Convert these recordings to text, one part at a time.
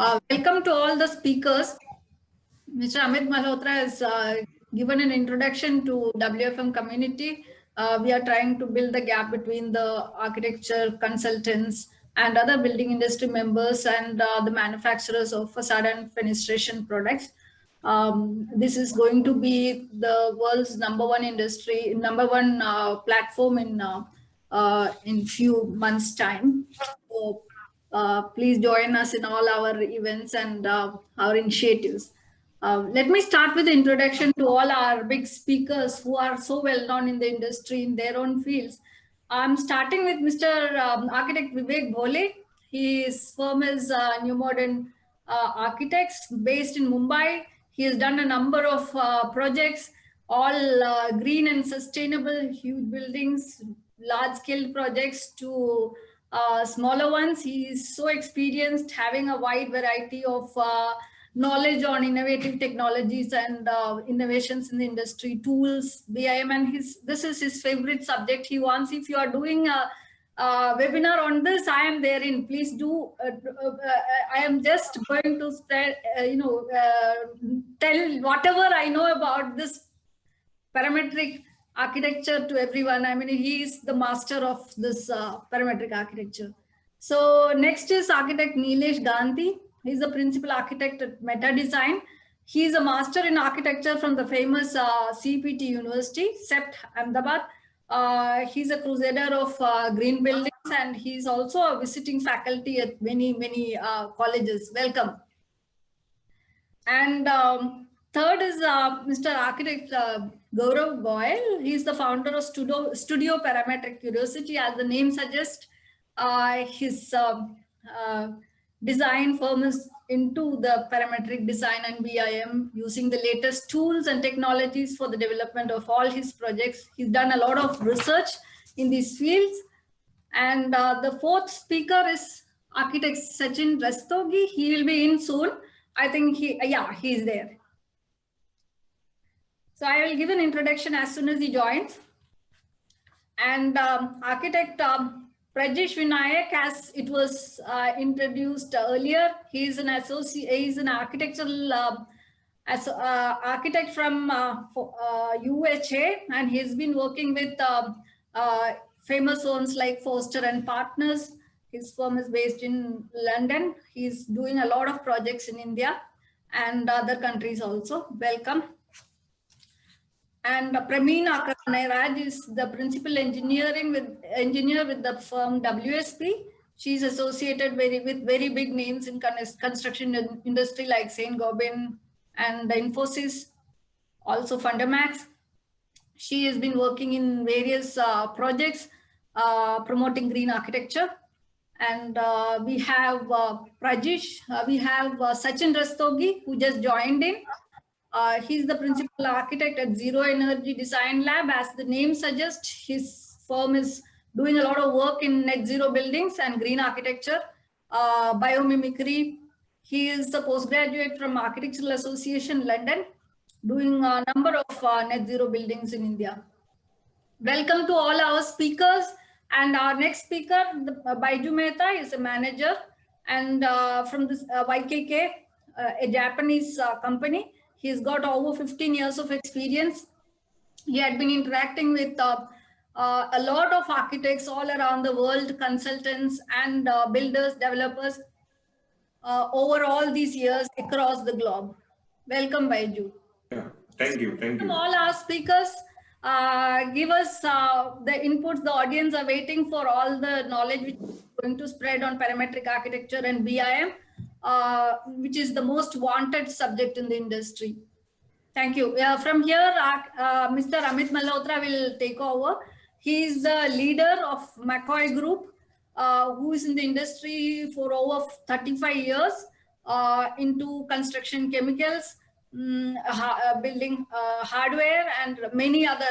Welcome to all the speakers. Mr. Amit Malhotra has given an introduction to WFM community. We are trying to build the gap between the architecture consultants and other building industry members and the manufacturers of facade and fenestration products. This is going to be the world's number one platform in few months' time. So, please join us in all our events and our initiatives. Let me start with the introduction to all our big speakers who are so well known in the industry in their own fields. I'm starting with Mr. Architect Vivek Bhole. His firm is New Modern Architects based in Mumbai. He has done a number of projects, all green and sustainable, huge buildings, large-scale projects to smaller ones. He is so experienced, having a wide variety of knowledge on innovative technologies and innovations in the industry, tools, BIM, and this is his favorite subject. He wants, if you are doing a webinar on this, I am therein. Please do. I am just going to spread, tell whatever I know about this parametric architecture to everyone. I mean, he is the master of this parametric architecture. So next is architect Nilesh Gandhi. He's the principal architect at Meta Design. He's a master in architecture from the famous CPT University, CEPT Ahmedabad. He's a crusader of green buildings, and he's also a visiting faculty at many colleges. Welcome. And third is Mr. Architect Gaurav Goyal. He's the founder of Studio Parametric Curiosity. As the name suggests, his design firm is into the parametric design and BIM, using the latest tools and technologies for the development of all his projects. He's done a lot of research in these fields. And the fourth speaker is Architect Sachin Rastogi. He will be in soon. I think he's there. So I will give an introduction as soon as he joins. And Architect Prajesh Vinayak, as it was introduced earlier, he is an architectural architect from UHA, and he's been working with famous firms like Foster and Partners. His firm is based in London. He's doing a lot of projects in India and other countries also. Welcome. And Prameen Nairaj is the principal engineer with the firm WSP. She's associated with very big names in construction industry like Saint-Gobain and Infosys, also Fundamax. She has been working in various projects promoting green architecture. And we have Prajesh, we have Sachin Rastogi, who just joined in. He's the principal architect at Zero Energy Design Lab. As the name suggests, his firm is doing a lot of work in net zero buildings and green architecture, biomimicry. He is a postgraduate from Architectural Association London, doing a number of net zero buildings in India. Welcome to all our speakers. And our next speaker, Baiju Mehta, is a manager and from this YKK, a Japanese company. He's got over 15 years of experience. He had been interacting with a lot of architects all around the world, consultants and builders, developers over all these years across the globe. Welcome, Baiju. Yeah, thank you. All our speakers, give us the inputs. The audience are waiting for all the knowledge which is going to spread on parametric architecture and BIM. Which is the most wanted subject in the industry. Thank you. From here, Mr. Amit Malhotra will take over. He is the leader of McCoy Group, who is in the industry for over 35 years into construction chemicals, building hardware, and many other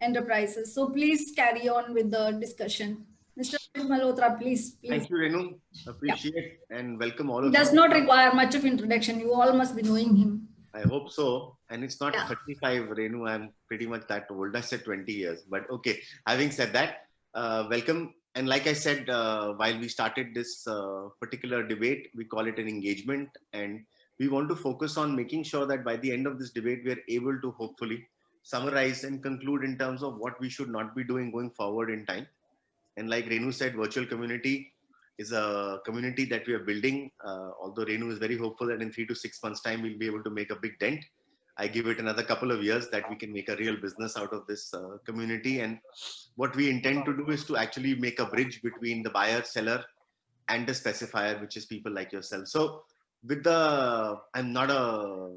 enterprises. So please carry on with the discussion. Mr. Malhotra, please. Thank you, Renu. Appreciate and welcome all of you. Does not require much of introduction. You all must be knowing him. I hope so. And it's not 35, Renu. I'm pretty much that old. I said 20 years. But okay, having said that, welcome and like I said, while we started this particular debate, we call it an engagement, and we want to focus on making sure that by the end of this debate, we are able to hopefully summarize and conclude in terms of what we should not be doing going forward in time. And like Renu said, virtual community is a community that we are building. Although Renu is very hopeful that in 3 to 6 months' time, we'll be able to make a big dent. I give it another couple of years that we can make a real business out of this community. And what we intend to do is to actually make a bridge between the buyer, seller, and the specifier, which is people like yourself. So I'm not a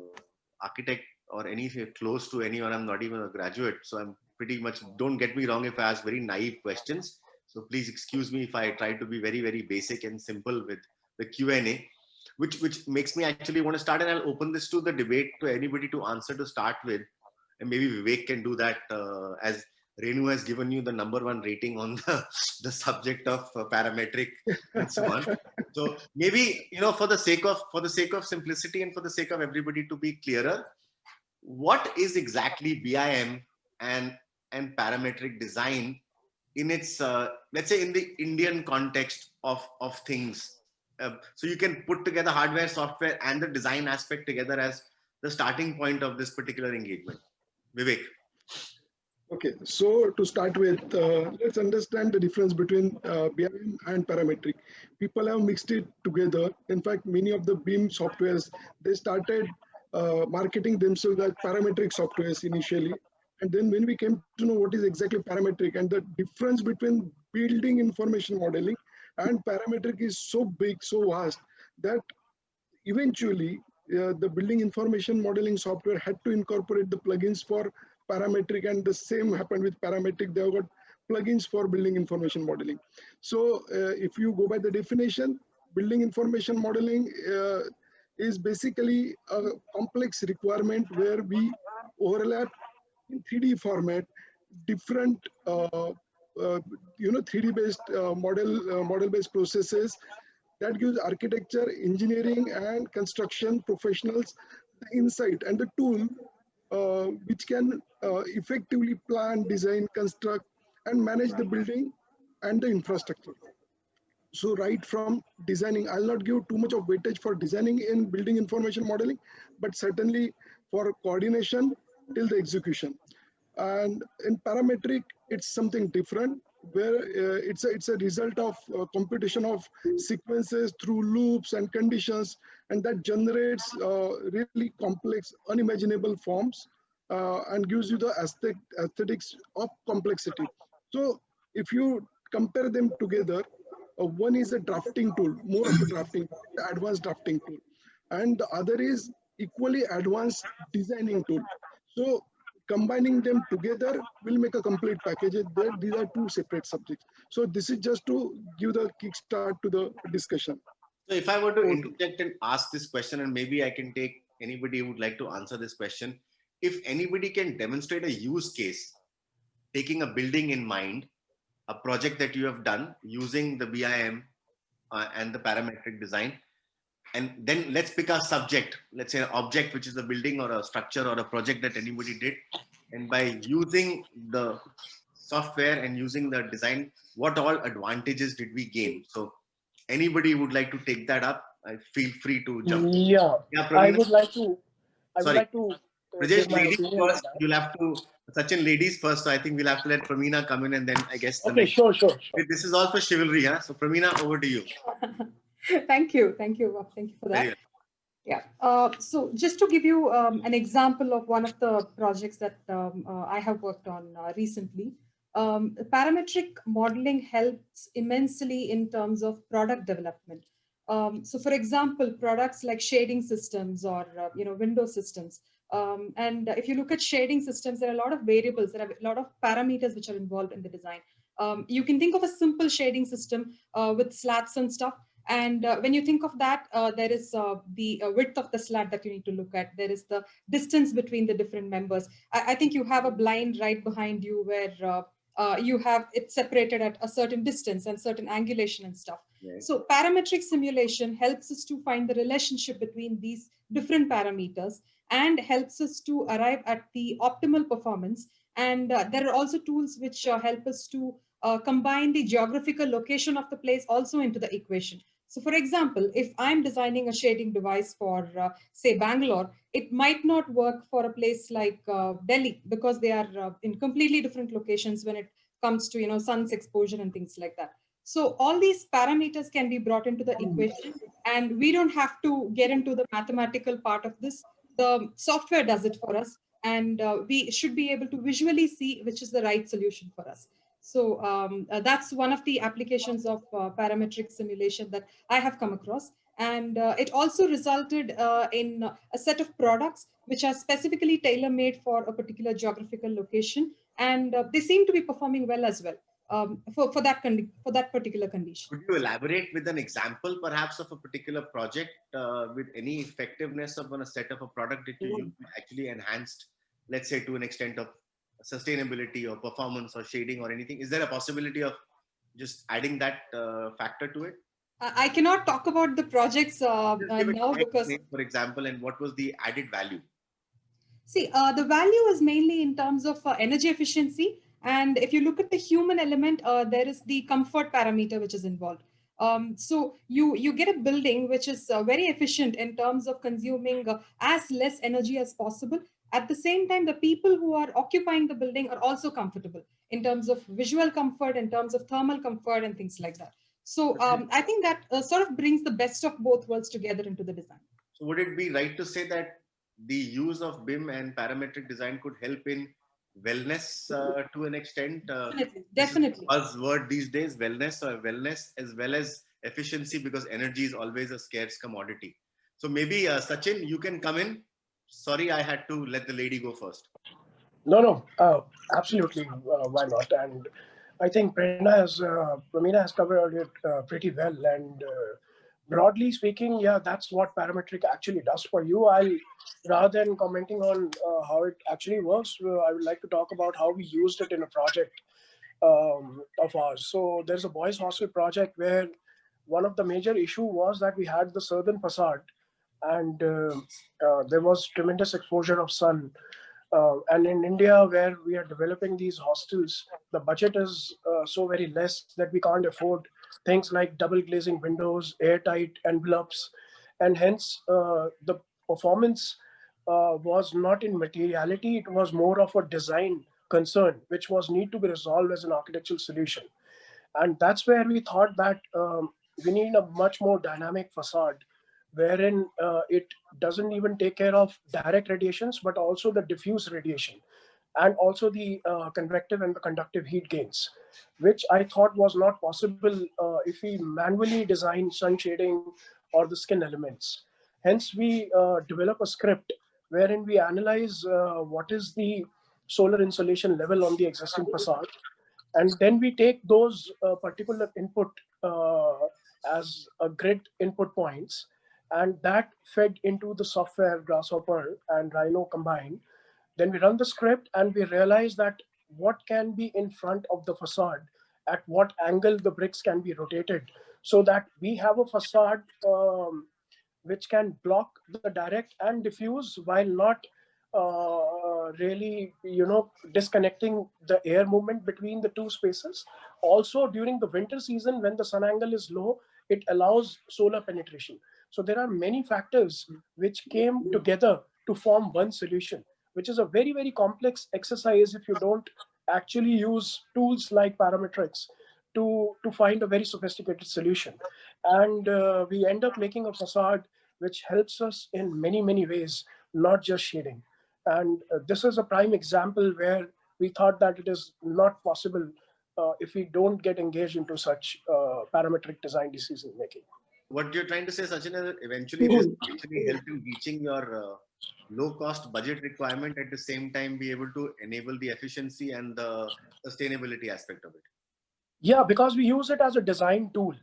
architect or anything close to anyone. I'm not even a graduate. So I'm pretty much, don't get me wrong if I ask very naive questions. So please excuse me if I try to be very, very basic and simple with the Q&A, which makes me actually want to start, and I'll open this to the debate to anybody to answer to start with. And maybe Vivek can do that, as Renu has given you the #1 rating on the subject of parametric and so on. So maybe, for the sake of simplicity and for the sake of everybody to be clearer, what is exactly BIM and parametric design in its, let's say in the Indian context of things. So you can put together hardware, software, and the design aspect together as the starting point of this particular engagement. Vivek. Okay, so to start with, let's understand the difference between BIM and parametric. People have mixed it together. In fact, many of the BIM softwares, they started marketing themselves as parametric softwares initially. And then when we came to know what is exactly parametric and the difference between building information modeling and parametric is so big, so vast, that eventually the building information modeling software had to incorporate the plugins for parametric, and the same happened with parametric. They have got plugins for building information modeling. So if you go by the definition, building information modeling is basically a complex requirement where we overlap in 3D format different 3D based model based processes that gives architecture, engineering, and construction professionals the insight and the tool which can effectively plan, design, construct, and manage the building and the infrastructure. So right from designing, I'll not give too much of weightage for designing in building information modeling, but certainly for coordination till the execution. And in parametric, it's something different, where it's a result of computation of sequences through loops and conditions, and that generates really complex, unimaginable forms and gives you the aesthetics of complexity. So if you compare them together, one is a drafting tool, more of a drafting, advanced drafting tool, and the other is equally advanced designing tool. So combining them together will make a complete package. These are two separate subjects. So this is just to give the kickstart to the discussion. So if I were to interject and ask this question, and maybe I can take anybody who would like to answer this question, if anybody can demonstrate a use case, taking a building in mind, a project that you have done using the BIM and the parametric design, and then let's pick our subject, let's say an object, which is a building or a structure or a project that anybody did. And by using the software and using the design, what all advantages did we gain? So anybody would like to take that up, feel free to jump. Yeah, I would like to. Prajesh, ladies first. You'll have to, Sachin, ladies first. So I think we'll have to let Pramina come in, and then I guess. Okay, sure. This is all for chivalry, huh? So Pramina, over to you. Thank you for that. Yeah. So just to give you an example of one of the projects that I have worked on recently, parametric modeling helps immensely in terms of product development. So for example, products like shading systems or window systems. And if you look at shading systems, there are a lot of variables, there are a lot of parameters which are involved in the design. You can think of a simple shading system with slats and stuff. And when you think of that, there is the width of the slat that you need to look at. There is the distance between the different members. I think you have a blind right behind you where you have it separated at a certain distance and certain angulation and stuff. Yes. So parametric simulation helps us to find the relationship between these different parameters and helps us to arrive at the optimal performance. And there are also tools which help us to combine the geographical location of the place also into the equation. So for example, if I'm designing a shading device for, say, Bangalore, it might not work for a place like Delhi because they are in completely different locations when it comes to, sun's exposure and things like that. So all these parameters can be brought into the equation, and we don't have to get into the mathematical part of this. The software does it for us, and we should be able to visually see which is the right solution for us. So that's one of the applications of parametric simulation that I have come across. And it also resulted in a set of products which are specifically tailor-made for a particular geographical location. And they seem to be performing well as well for that particular condition. Could you elaborate with an example, perhaps, of a particular project with any effectiveness of a set of a product that you use actually enhanced, let's say, to an extent of sustainability or performance or shading or anything? Is there a possibility of just adding that factor to it? I cannot talk about the projects now because, for example, and what was the added value? See, the value is mainly in terms of energy efficiency. And if you look at the human element, there is the comfort parameter which is involved. So you get a building which is very efficient in terms of consuming as less energy as possible. At the same time, the people who are occupying the building are also comfortable in terms of visual comfort, in terms of thermal comfort and things like that. So I think that sort of brings the best of both worlds together into the design. So would it be right to say that the use of BIM and parametric design could help in wellness to an extent? Definitely. Buzzword these days, wellness as well as efficiency, because energy is always a scarce commodity. So maybe Sachin, you can come in. Sorry, I had to let the lady go first. No, absolutely. Why not? And I think Pramina has covered it pretty well. And broadly speaking, yeah, that's what parametric actually does for you. Rather than commenting on how it actually works, I would like to talk about how we used it in a project of ours. So there's a boys' hostel project where one of the major issue was that we had the southern facade, and there was tremendous exposure of sun. And in India, where we are developing these hostels, the budget is so very less that we can't afford things like double glazing windows, airtight envelopes, and hence the performance was not in materiality. It was more of a design concern, which was need to be resolved as an architectural solution. And that's where we thought that we need a much more dynamic facade, wherein it doesn't even take care of direct radiations, but also the diffuse radiation, and also the convective and the conductive heat gains, which I thought was not possible if we manually design sun shading or the skin elements. Hence, we develop a script wherein we analyze what is the solar insolation level on the existing facade, and then we take those particular input as a grid input points, and that fed into the software Grasshopper and Rhino combined. Then we run the script and we realize that what can be in front of the facade, at what angle the bricks can be rotated, so that we have a facade which can block the direct and diffuse while not really, disconnecting the air movement between the two spaces. Also, during the winter season, when the sun angle is low, it allows solar penetration. So there are many factors which came together to form one solution, which is a very, very complex exercise if you don't actually use tools like parametrics to find a very sophisticated solution. And we end up making a facade which helps us in many, many ways, not just shading. And this is a prime example where we thought that it is not possible if we don't get engaged into such parametric design decision making. What you're trying to say, Sachin, is eventually this actually help in reaching your low-cost budget requirement, at the same time be able to enable the efficiency and the sustainability aspect of it. Yeah, because we use it as a design tool,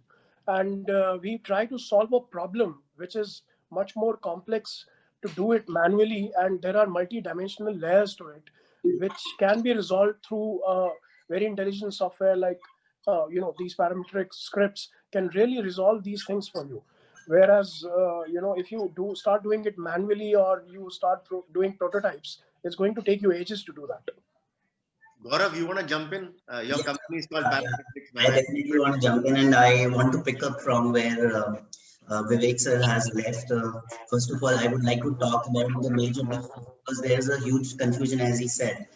and we try to solve a problem which is much more complex to do it manually, and there are multi-dimensional layers to it, which can be resolved through very intelligent software like these parametric scripts can really resolve these things for you. Whereas if you start doing it manually, or you start doing prototypes, it's going to take you ages to do that. Gaurav, you want to jump in? Your Yes, company is called yeah. Parametrics I definitely want to jump in, and I want to pick up from where Vivek sir has left. First of all, I would like to talk about the major difference because there is a huge confusion, as he said,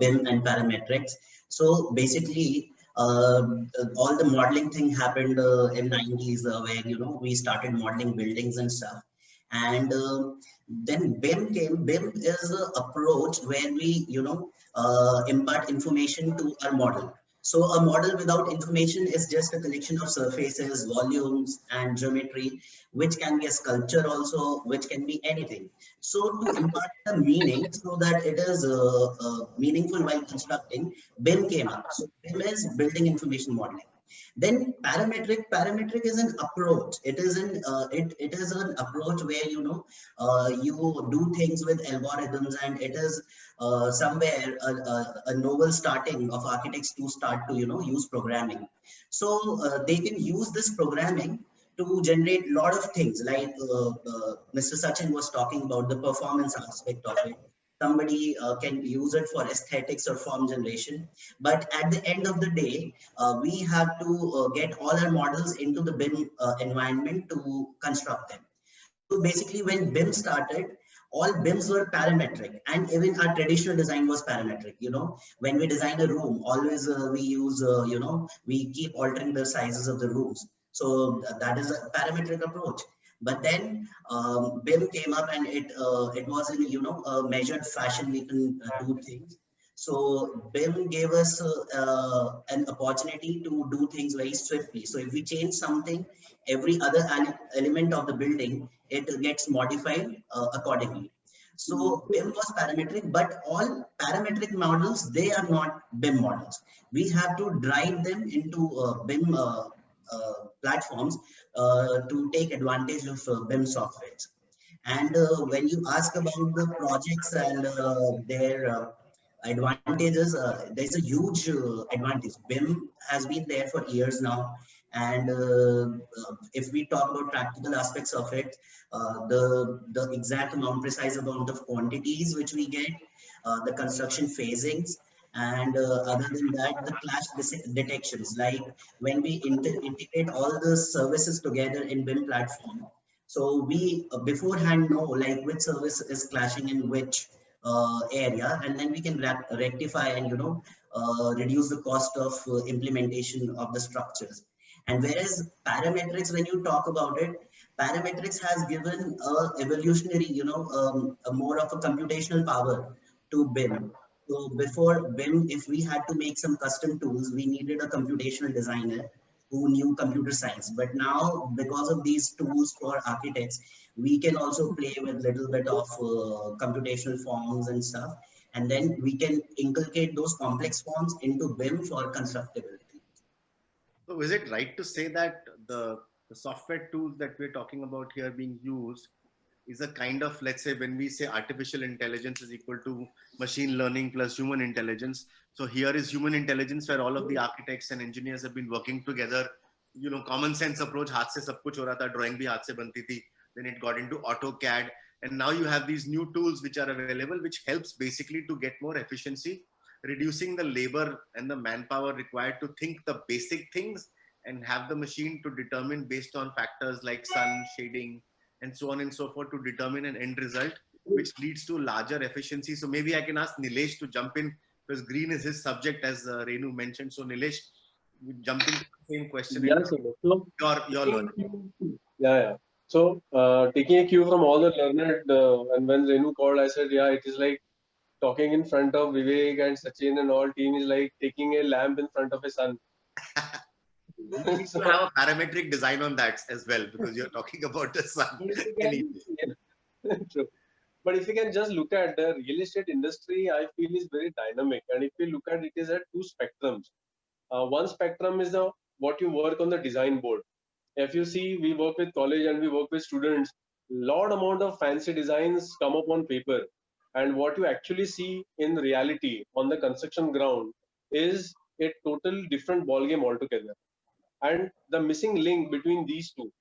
BIM and parametrics. So basically, all the modeling thing happened in 90s, where we started modeling buildings and stuff, and then BIM came. BIM is an approach where we impart information to our model. So a model without information is just a collection of surfaces, volumes, and geometry, which can be a sculpture also, which can be anything. So to impart the meaning so that it is meaningful while constructing, BIM came up. So BIM is building information modeling. Then parametric is an approach. It is an approach where you do things with algorithms, and it is somewhere a novel starting of architects to start to use programming. So they can use this programming to generate a lot of things, like Mr. Sachin was talking about the performance aspect of it. Somebody can use it for aesthetics or form generation, but at the end of the day, we have to get all our models into the BIM environment to construct them. So basically, when BIM started, all BIMs were parametric, and even our traditional design was parametric. When we design a room, always we use, we keep altering the sizes of the rooms. So that is a parametric approach. But then BIM came up, and it was in a measured fashion. We can do things. So BIM gave us an opportunity to do things very swiftly. So if we change something, every other element of the building, it gets modified accordingly. So BIM was parametric, but all parametric models, they are not BIM models. We have to drive them into BIM platforms to take advantage of BIM softwares. And when you ask about the projects and their advantages, there's a huge advantage. BIM has been there for years now, and if we talk about practical aspects of it, the exact amount, precise amount of quantities which we get, the construction phasings, and other than that, the clash detections, like when we integrate all the services together in BIM platform. So we beforehand know like which service is clashing in which area, and then we can rectify and reduce the cost of implementation of the structures. And whereas parametrics, when you talk about it, parametrics has given a evolutionary, a more of a computational power to BIM. So before BIM, if we had to make some custom tools, we needed a computational designer who knew computer science. But now, because of these tools for architects, we can also play with little bit of computational forms and stuff. And then we can inculcate those complex forms into BIM for constructability. So is it right to say that the software tools that we're talking about here being used is a kind of, let's say, when we say artificial intelligence is equal to machine learning plus human intelligence. So here is human intelligence where all of the architects and engineers have been working together, common sense approach, haath se sab kuch ho raha tha, drawing bhi haath se banti thi. Then it got into AutoCAD. And now you have these new tools which are available, which helps basically to get more efficiency, reducing the labor and the manpower required to think the basic things and have the machine to determine based on factors like sun, shading, and so on and so forth to determine an end result, which leads to larger efficiency. So maybe I can ask Nilesh to jump in because green is his subject, as Renu mentioned. So Nilesh, jump into the same question. Yeah, so Your learning. Yeah. So taking a cue from all the learned, and when Renu called, I said, yeah, it is like talking in front of Vivek and Sachin and all team is like taking a lamp in front of a sun. You need to have a parametric design on that as well, because you're talking about the sun. Yeah. True. But if you can just look at the real estate industry, I feel is very dynamic. And if you look at it, is at two spectrums. One spectrum is what you work on the design board. If you see, we work with college and we work with students, lot amount of fancy designs come up on paper. And what you actually see in reality on the construction ground is a total different ballgame altogether. And the missing link between these two,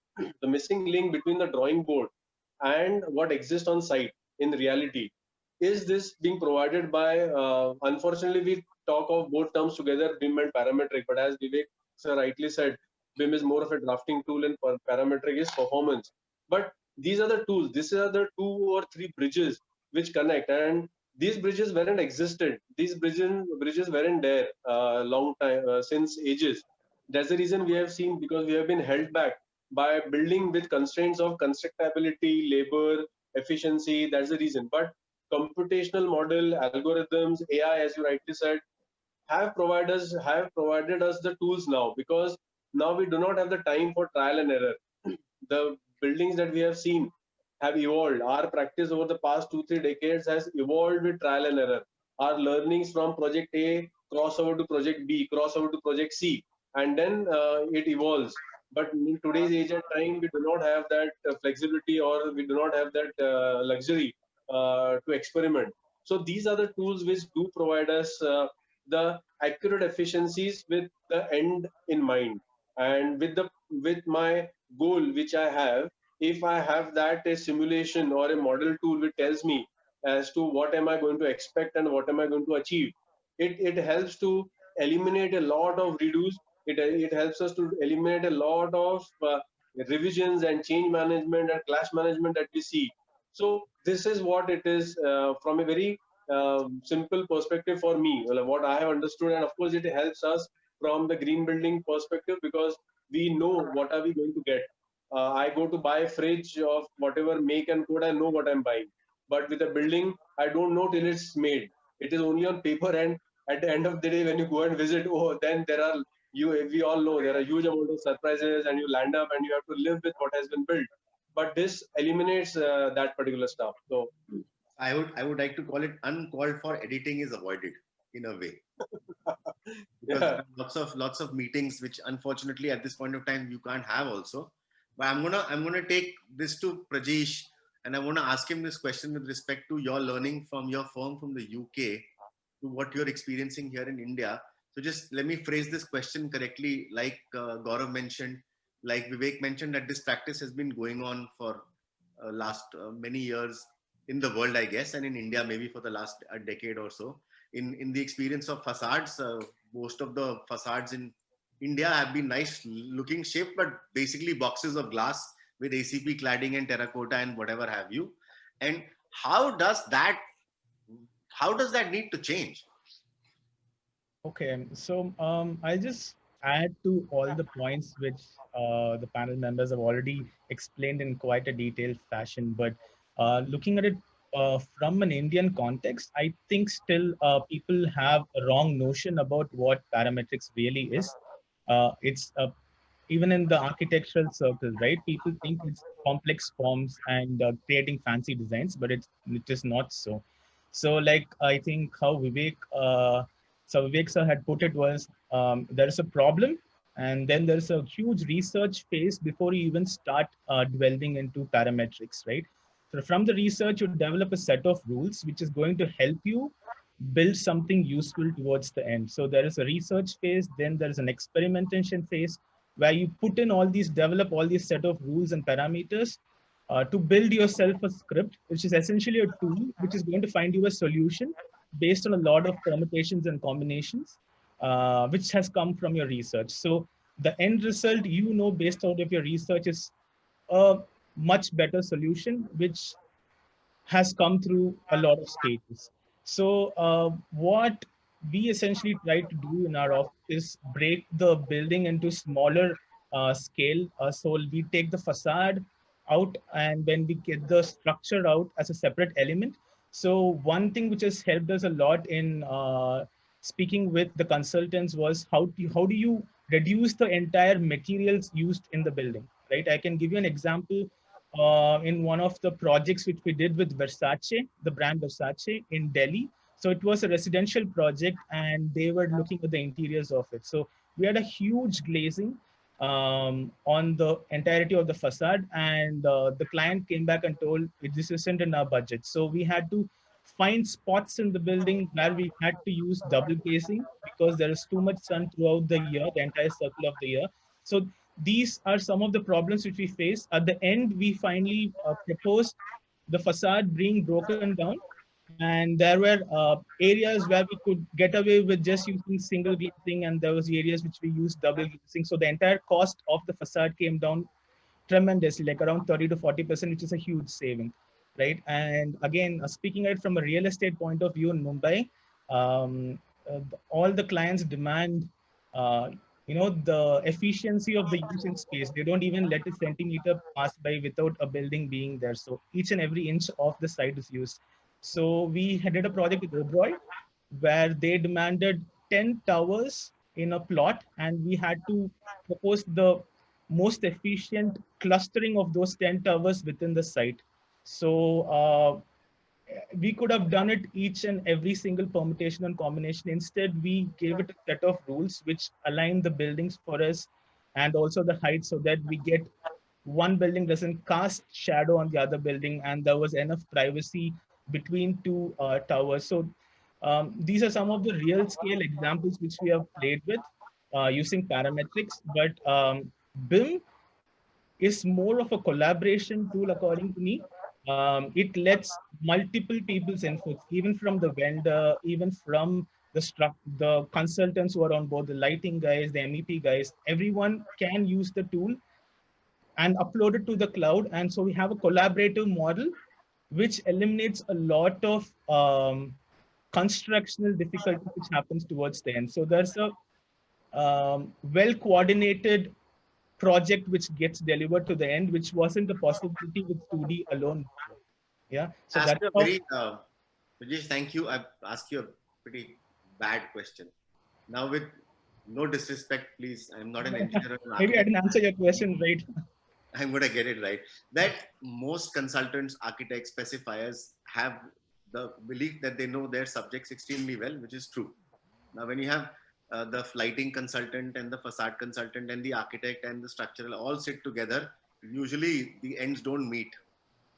the missing link between the drawing board and what exists on site in reality, is this being provided by, unfortunately, we talk of both terms together, BIM and parametric. But as Vivek sir rightly said, BIM is more of a drafting tool and parametric is performance. But these are the tools. These are the 2 or 3 bridges which connect, and these bridges weren't existed. These bridges weren't there long time since ages. That's the reason we have seen, because we have been held back by building with constraints of constructability, labor, efficiency. That's the reason. But computational model, algorithms, AI, as you rightly said, have provided us the tools now, because now we do not have the time for trial and error. The buildings that we have seen have evolved. Our practice over the past 2-3 decades has evolved with trial and error. Our learnings from project A cross over to project B, cross over to project C, and then it evolves. But in today's age and time, we do not have that flexibility, or we do not have that luxury to experiment. So these are the tools which do provide us the accurate efficiencies with the end in mind, and with my goal which I have. If I have that a simulation or a model tool which tells me as to what am I going to expect and what am I going to achieve, it helps to eliminate a lot of redos. It helps us to eliminate a lot of revisions and change management and clash management that we see. So this is what it is from a very simple perspective for me, what I have understood. And of course it helps us from the green building perspective, because we know what are we going to get. I go to buy a fridge of whatever make and code, I know what I'm buying. But with a building, I don't know till it's made. It is only on paper, and at the end of the day, when you go and visit, oh, then we all know there are huge amount of surprises, and you land up and you have to live with what has been built. But this eliminates that particular stuff. So I would like to call it uncalled for editing is avoided in a way. Because lots of meetings which unfortunately at this point of time you can't have also. But I'm gonna take this to Prajesh, and I want to ask him this question with respect to your learning from your firm from the UK to what you're experiencing here in India. So just let me phrase this question correctly. Like Gaurav mentioned, like Vivek mentioned, that this practice has been going on for last many years in the world, I guess, and in India maybe for the last decade or so. In the experience of facades, most of the facades in India have been nice looking shape, but basically boxes of glass with ACP cladding and terracotta and whatever have you. And how does that need to change? Okay, so I'll just add to all the points which the panel members have already explained in quite a detailed fashion. But looking at it from an Indian context, I think still people have a wrong notion about what parametrics really is. It's even in the architectural circle, right? People think it's complex forms and creating fancy designs, but it is not so. So like, I think how Vivek sir had put it was, there's a problem, and then there's a huge research phase before you even start delving into parametrics, right? So from the research, you develop a set of rules, which is going to help you build something useful towards the end. So there is a research phase, then there is an experimentation phase, where you put in develop all these set of rules and parameters to build yourself a script, which is essentially a tool which is going to find you a solution based on a lot of permutations and combinations, which has come from your research. So the end result, based out of your research, is a much better solution, which has come through a lot of stages. So what we essentially try to do in our office is break the building into smaller scale. So we take the facade out, and then we get the structure out as a separate element. So one thing which has helped us a lot in speaking with the consultants was how do you reduce the entire materials used in the building, right? I can give you an example. In one of the projects which we did with Versace, the brand Versace in Delhi. So it was a residential project, and they were looking at the interiors of it. So we had a huge glazing on the entirety of the facade, and the client came back and told this isn't in our budget. So we had to find spots in the building where we had to use double glazing, because there is too much sun throughout the year, the entire circle of the year. So these are some of the problems which we face. At the end, we finally proposed the facade being broken down And there were areas where we could get away with just using single glazing, and there was areas which we used double glazing. So the entire cost of the facade came down tremendously, like around 30 to 40%, which is a huge saving, right? And again, speaking at it from a real estate point of view in Mumbai, all the clients demand, the efficiency of the using space. They don't even let a centimeter pass by without a building being there. So each and every inch of the site is used. So we did a project with Oberoi where they demanded 10 towers in a plot, and we had to propose the most efficient clustering of those 10 towers within the site. So we could have done it each and every single permutation and combination. Instead, we gave it a set of rules which align the buildings for us and also the height, so that we get one building doesn't cast shadow on the other building, and there was enough privacy between two towers. So these are some of the real scale examples which we have played with using parametrics. But BIM is more of a collaboration tool, according to me. It lets multiple people's inputs, even from the vendor, even from the consultants who are on board, the lighting guys, the MEP guys, everyone can use the tool and upload it to the cloud. And so we have a collaborative model, which eliminates a lot of constructional difficulty which happens towards the end. So there's a well-coordinated project which gets delivered to the end, which wasn't a possibility with 2D alone. Yeah. So that's very, Rajesh, thank you. I've asked you a pretty bad question. Now, with no disrespect, please, I'm not an engineer. Maybe I didn't answer your question right. I'm going to get it right. That most consultants, architects, specifiers have the belief that they know their subjects extremely well, which is true. Now, when you have the lighting consultant and the facade consultant and the architect and the structural all sit together, usually the ends don't meet.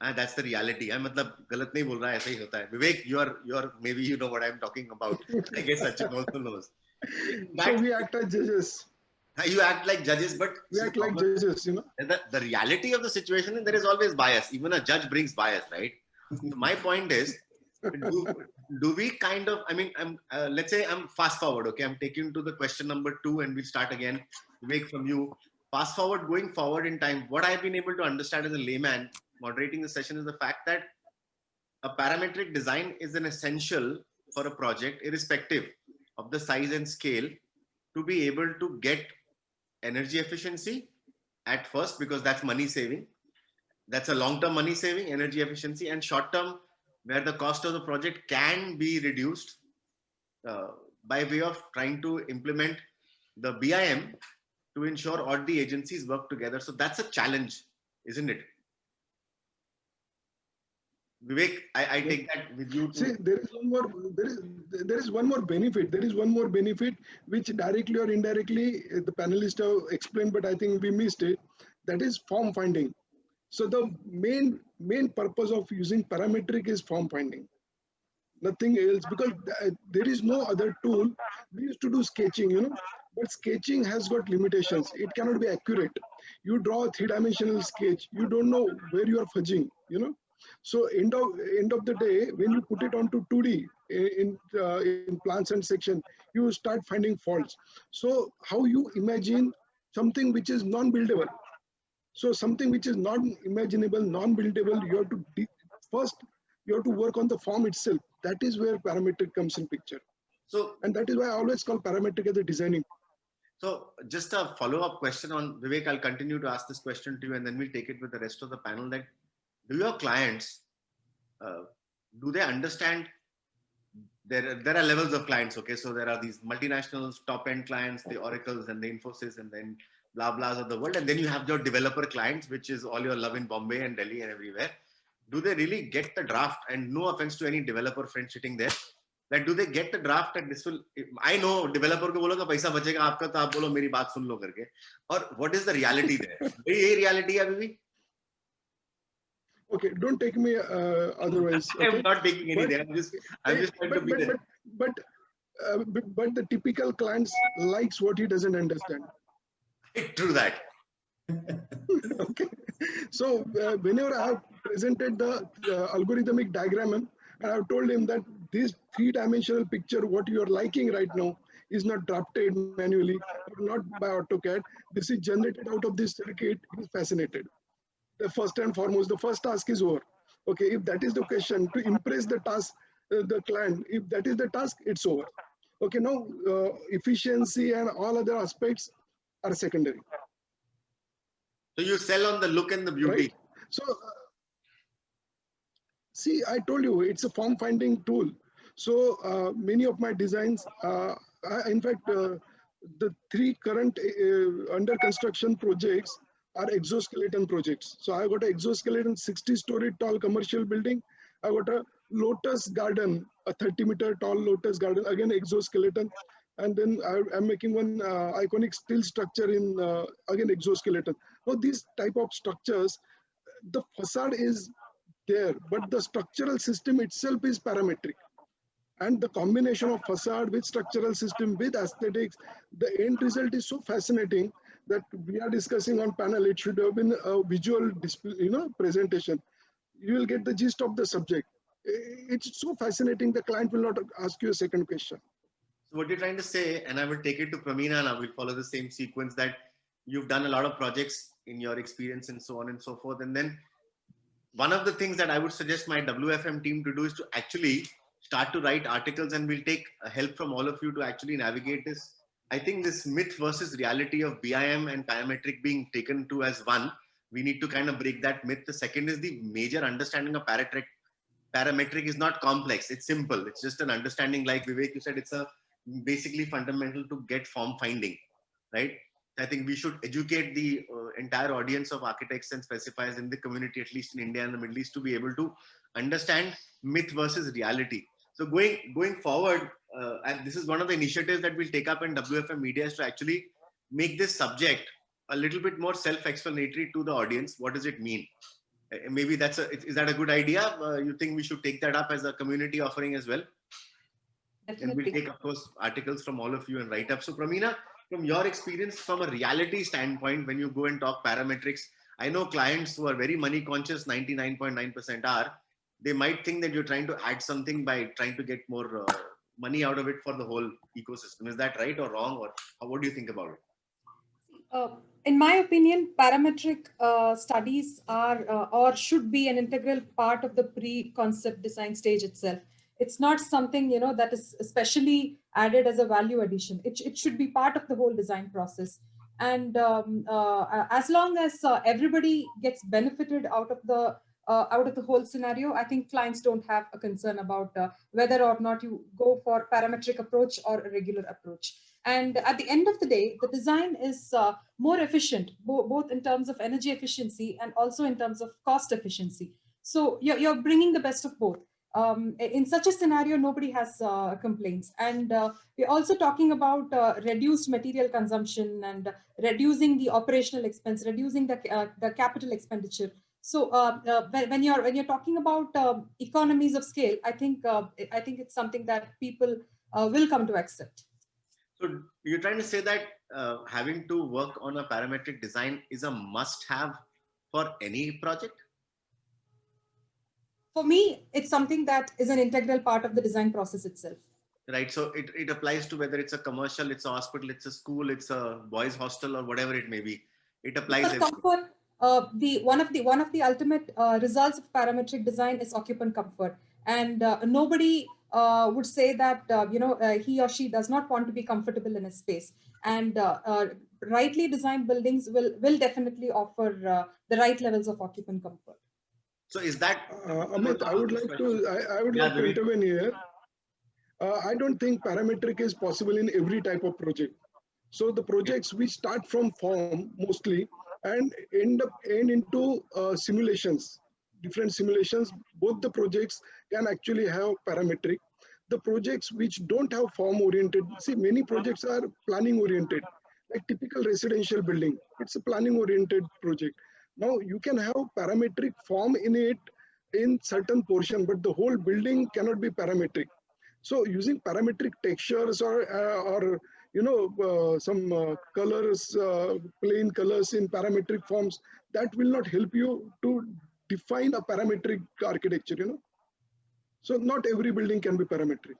And that's the reality. I मतलब गलत नहीं बोल रहा, ऐसा ही होता है. Vivek, you're maybe you know what I'm talking about. I guess Sachin also knows. So we act as judges. You act like judges, but we act like judges, you know. The reality of the situation is there is always bias. Even a judge brings bias, right? So my point is, do we kind of, I mean, let's say I'm fast forward, okay? I'm taking to the question number 2 and we'll start again. Vivek, from you. Fast forward, going forward in time, what I've been able to understand as a layman moderating the session is the fact that a parametric design is an essential for a project, irrespective of the size and scale, to be able to get energy efficiency at first, because that's money saving. That's a long-term money saving, energy efficiency, and short-term, where the cost of the project can be reduced by way of trying to implement the BIM to ensure all the agencies work together. So that's a challenge, isn't it? Vivek, I take that with you. See, there is one more benefit. There is one more benefit which directly or indirectly the panelists have explained, but I think we missed it. That is form finding. So the main purpose of using parametric is form finding. Nothing else, because there is no other tool. We used to do sketching, you know, but sketching has got limitations. It cannot be accurate. You draw a 3-dimensional sketch, you don't know where you are fudging, you know. So end of the day, when you put it onto 2D in plans and section, you start finding faults. So how you imagine something which is non-buildable? So something which is non-imaginable, non-buildable, you have to first you have to work on the form itself. That is where parametric comes in picture. So, and that is why I always call parametric as a designing. So just a follow-up question on Vivek. I'll continue to ask this question to you, and then we'll take it with the rest of the panel. That do your clients, do they understand? There are levels of clients, okay? So there are these multinationals, top-end clients, the Oracles and the Infosys and then blah blahs of the world. And then you have your developer clients, which is all your love in Bombay and Delhi and everywhere. Do they really get the draft? And no offense to any developer friend sitting there, that do they get the draft that this will, I know developer ko bolega paisa bachega aapka, to aap bolo meri baat sun lo karke. Or what is the reality there? Ye reality hai, Vivi? Okay, don't take me otherwise. Okay? I'm not taking any there. I'm just trying to be there. But the typical clients likes what he doesn't understand. True that. Okay. So whenever I have presented the algorithmic diagram, And I've told him that this 3-dimensional picture, what you are liking right now, is not drafted manually, or not by AutoCAD. This is generated out of this circuit. He's fascinated. The first and foremost, the first task is over. Okay, if that is the question, to impress the task, the client, if that is the task, it's over. Okay, now efficiency and all other aspects are secondary. So you sell on the look and the beauty. Right? So, see, I told you, it's a form finding tool. So many of my designs, in fact, the 3 current under construction projects are exoskeleton projects. So I got an exoskeleton 60-story tall commercial building. I got a lotus garden, a 30-meter tall lotus garden, again exoskeleton. And then I'm making one iconic steel structure in, again, exoskeleton. Now these type of structures, the facade is there, but the structural system itself is parametric. And the combination of facade with structural system with aesthetics, the end result is so fascinating that we are discussing on panel. It should have been a visual display, presentation. You will get the gist of the subject. It's so fascinating. The client will not ask you a second question. So what you're trying to say, and I will take it to Pramina and I will follow the same sequence, that you've done a lot of projects in your experience and so on and so forth. And then one of the things that I would suggest my WFM team to do is to actually start to write articles, and we'll take help from all of you to actually navigate this. I think this myth versus reality of BIM and parametric being taken to as one, we need to kind of break that myth. The second is the major understanding of parametric is not complex. It's simple. It's just an understanding, like Vivek, you said, it's a basically fundamental to get form finding, right? I think we should educate the entire audience of architects and specifiers in the community, at least in India and the Middle East, to be able to understand myth versus reality. So going forward, and this is one of the initiatives that we'll take up in WFM Media, is to actually make this subject a little bit more self-explanatory to the audience. What does it mean? Maybe is that a good idea? You think we should take that up as a community offering as well? Definitely. And we'll take, of course, articles from all of you and write up. So Pramina, from your experience, from a reality standpoint, when you go and talk parametrics, I know clients who are very money conscious, 99.9% are, they might think that you're trying to add something by trying to get more money out of it for the whole ecosystem. Is that right or wrong? Or what do you think about it? In my opinion, parametric studies are or should be an integral part of the pre-concept design stage itself. It's not something, that is especially added as a value addition. It should be part of the whole design process. And as long as everybody gets benefited out of the whole scenario, I think clients don't have a concern about whether or not you go for parametric approach or a regular approach. And at the end of the day, the design is more efficient, both in terms of energy efficiency and also in terms of cost efficiency. So you're bringing the best of both. In such a scenario, nobody has complaints. And we're also talking about reduced material consumption and reducing the operational expense, reducing the capital expenditure. So when you're talking about economies of scale, I think it's something that people will come to accept. So you're trying to say that having to work on a parametric design is a must-have for any project? For me, it's something that is an integral part of the design process itself. Right. So it applies to whether it's a commercial, it's a hospital, it's a school, it's a boys' hostel, or whatever it may be. It applies. Comfort, one of the ultimate results of parametric design is occupant comfort, and nobody would say that he or she does not want to be comfortable in a space. And rightly designed buildings will definitely offer the right levels of occupant comfort. So is that Amit, I would like to intervene here. I don't think parametric is possible in every type of project. So the projects we start from form mostly and end into simulations, different simulations. Both the projects can actually have parametric. The projects which don't have form oriented, see, many projects are planning oriented, like typical residential building. It's a planning oriented project. Now you can have parametric form in it in certain portion, but the whole building cannot be parametric. So using parametric textures or some colors, plain colors in parametric forms, that will not help you to define a parametric architecture, So not every building can be parametric.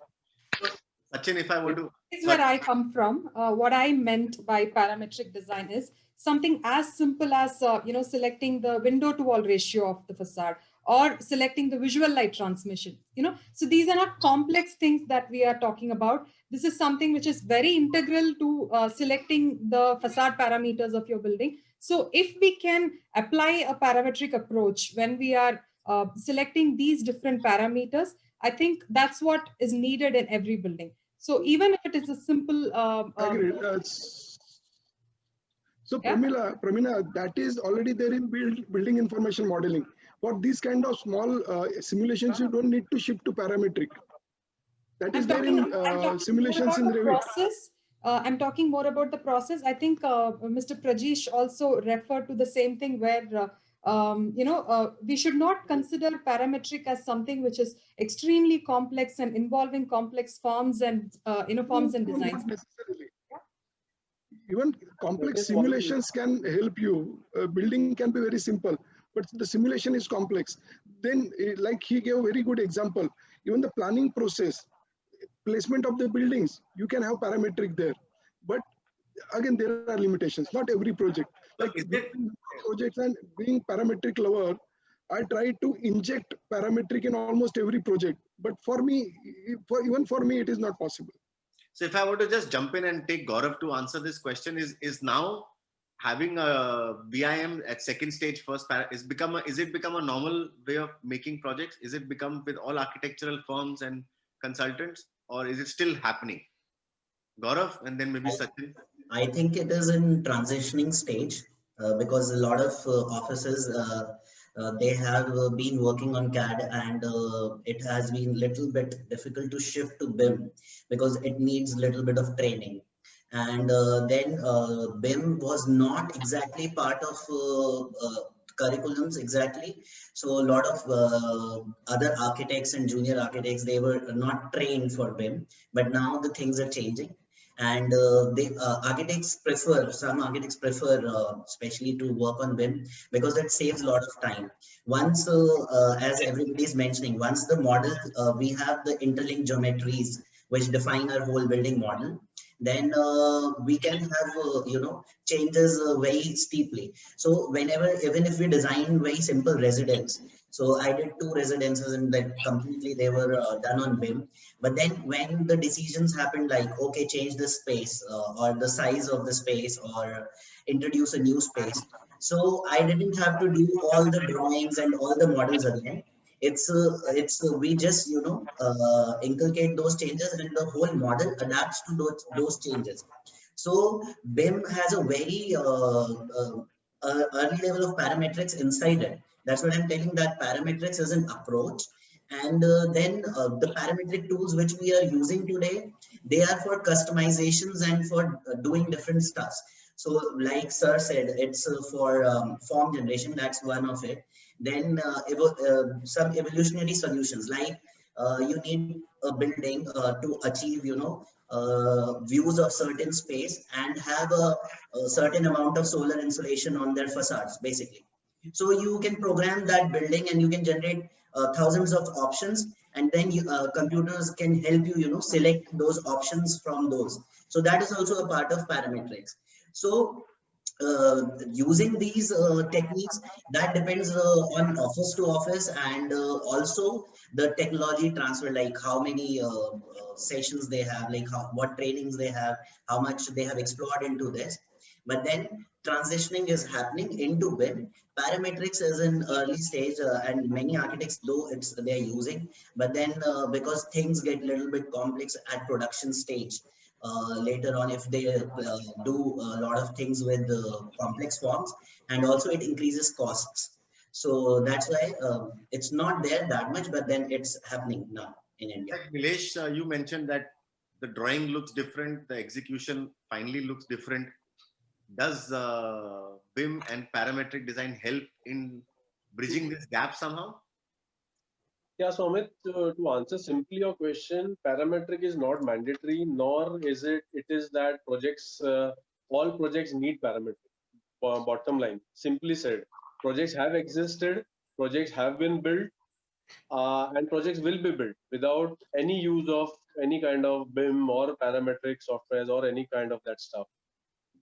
Sachin, if I were to... This is where I come from. What I meant by parametric design is something as simple as selecting the window to wall ratio of the facade, or selecting the visual light transmission. So these are not complex things that we are talking about. This is something which is very integral to selecting the facade parameters of your building. So if we can apply a parametric approach when we are selecting these different parameters, I think that's what is needed in every building. So even if it is a simple... Agreed. So Yeah. Pramila, that is already there in building information modeling. For these kind of small simulations, you don't need to shift to parametric. That is there in simulations in Revit. I'm talking more about the process. I think Mr. Prajesh also referred to the same thing where, we should not consider parametric as something which is extremely complex and involving complex forms and, forms and designs. Not necessarily. Even complex simulations can help you. Building can be very simple, but the simulation is complex. Then, like he gave a very good example, even the planning process, placement of the buildings, you can have parametric there. But again, there are limitations. Not every project. Like projects and being parametric lover, I try to inject parametric in almost every project. But for me, even for me, it is not possible. So if I were to just jump in and take Gaurav to answer this question, is now having a BIM at second stage is it become a normal way of making projects? Is it become with all architectural firms and consultants, or is it still happening? Gaurav, and then maybe Sachin. I think it is in transitioning stage because a lot of offices they have been working on CAD, and it has been little bit difficult to shift to BIM because it needs little bit of training. And then BIM was not exactly part of curriculums exactly. So a lot of other architects and junior architects, they were not trained for BIM, but now the things are changing. And some architects prefer especially to work on BIM because that saves a lot of time. Once, as everybody is mentioning, once the model, we have the interlinked geometries which define our whole building model, then we can have, changes very steeply. So even if we design very simple residence, so I did 2 residences and that completely they were done on BIM. But then when the decisions happened, like, okay, change the space or the size of the space or introduce a new space. So I didn't have to do all the drawings and all the models again. We just, inculcate those changes and the whole model adapts to those changes. So BIM has a very early level of parametrics inside it. That's what I'm telling, that parametrics is an approach. And then the parametric tools which we are using today, they are for customizations and for doing different stuff. So like Sir said, it's for form generation, that's one of it. Then some evolutionary solutions, like you need a building to achieve, views of certain space and have a certain amount of solar insolation on their facades, basically. So you can program that building and you can generate thousands of options, and then computers can help you, select those options from those. So that is also a part of parametrics. So using these techniques, that depends on office to office, and also the technology transfer, like how many sessions they have, like what trainings they have, how much they have explored into this. But then transitioning is happening into BIM. Parametrics is in early stage, and many architects, though they're using, but then because things get a little bit complex at production stage, later on, if they do a lot of things with complex forms, and also it increases costs. So that's why it's not there that much, but then it's happening now in India. Nilesh, you mentioned that the drawing looks different, the execution finally looks different. Does BIM and parametric design help in bridging this gap somehow? Yeah, so Amit, to answer simply your question, parametric is not mandatory, nor is it is that all projects need parametric. Bottom line, simply said, projects have existed, projects have been built, and projects will be built without any use of any kind of BIM or parametric softwares or any kind of that stuff.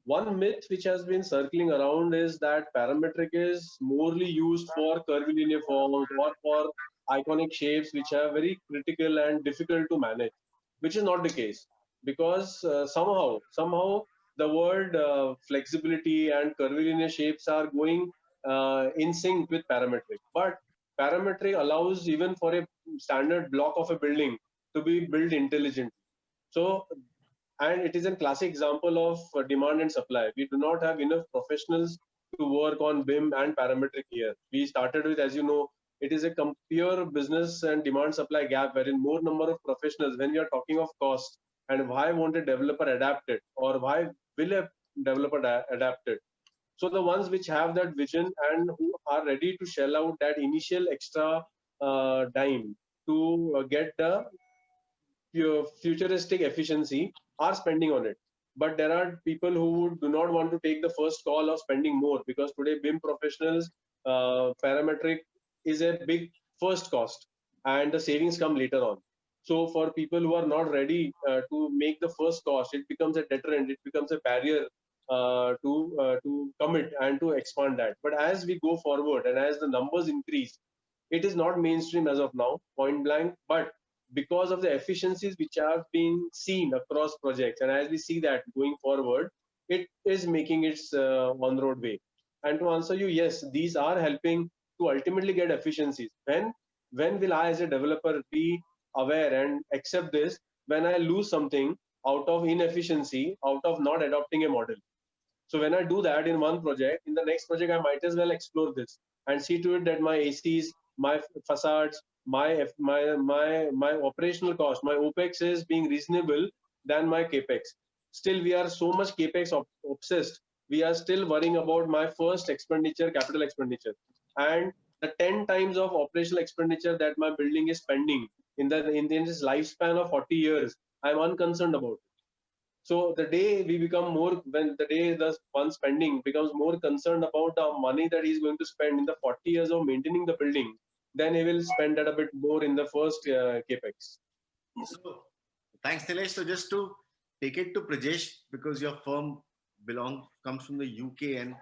One myth which has been circling around is that parametric is morely used for curvilinear forms or for iconic shapes which are very critical and difficult to manage, which is not the case, because somehow the word flexibility and curvilinear shapes are going in sync with parametric. But parametric allows even for a standard block of a building to be built intelligently. So, and it is a classic example of demand and supply. We do not have enough professionals to work on BIM and parametric here. We started with, as you know, it is a pure business and demand supply gap, wherein more number of professionals, when we are talking of cost and why won't a developer adapt it, or why will a developer adapt it. So the ones which have that vision and who are ready to shell out that initial extra dime to get the futuristic efficiency are spending on it. But there are people who do not want to take the first call of spending more, because today BIM professionals, parametric is a big first cost and the savings come later on. So for people who are not ready to make the first cost, it becomes a deterrent, it becomes a barrier to commit and to expand that. But as we go forward and as the numbers increase, it is not mainstream as of now, point blank, but because of the efficiencies which have been seen across projects, and as we see that going forward, it is making its on road way. And to answer you, yes, these are helping to ultimately get efficiencies. When will I as a developer be aware and accept this? When I lose something out of inefficiency, out of not adopting a model. So when I do that in one project, in the next project, I might as well explore this and see to it that my ACs, my facades, my operational cost, my OPEX is being reasonable than my CAPEX. Still, we are so much CAPEX obsessed. We are still worrying about my first expenditure, capital expenditure, and the 10 times of operational expenditure that my building is spending in this lifespan of 40 years. I'm unconcerned about it. So the day we become more, when the day the one spending becomes more concerned about the money that he's going to spend in the 40 years of maintaining the building, then he will spend that a bit more in the first capex. So thanks, Nilesh. So just to take it to Prajesh, because your firm comes from the UK and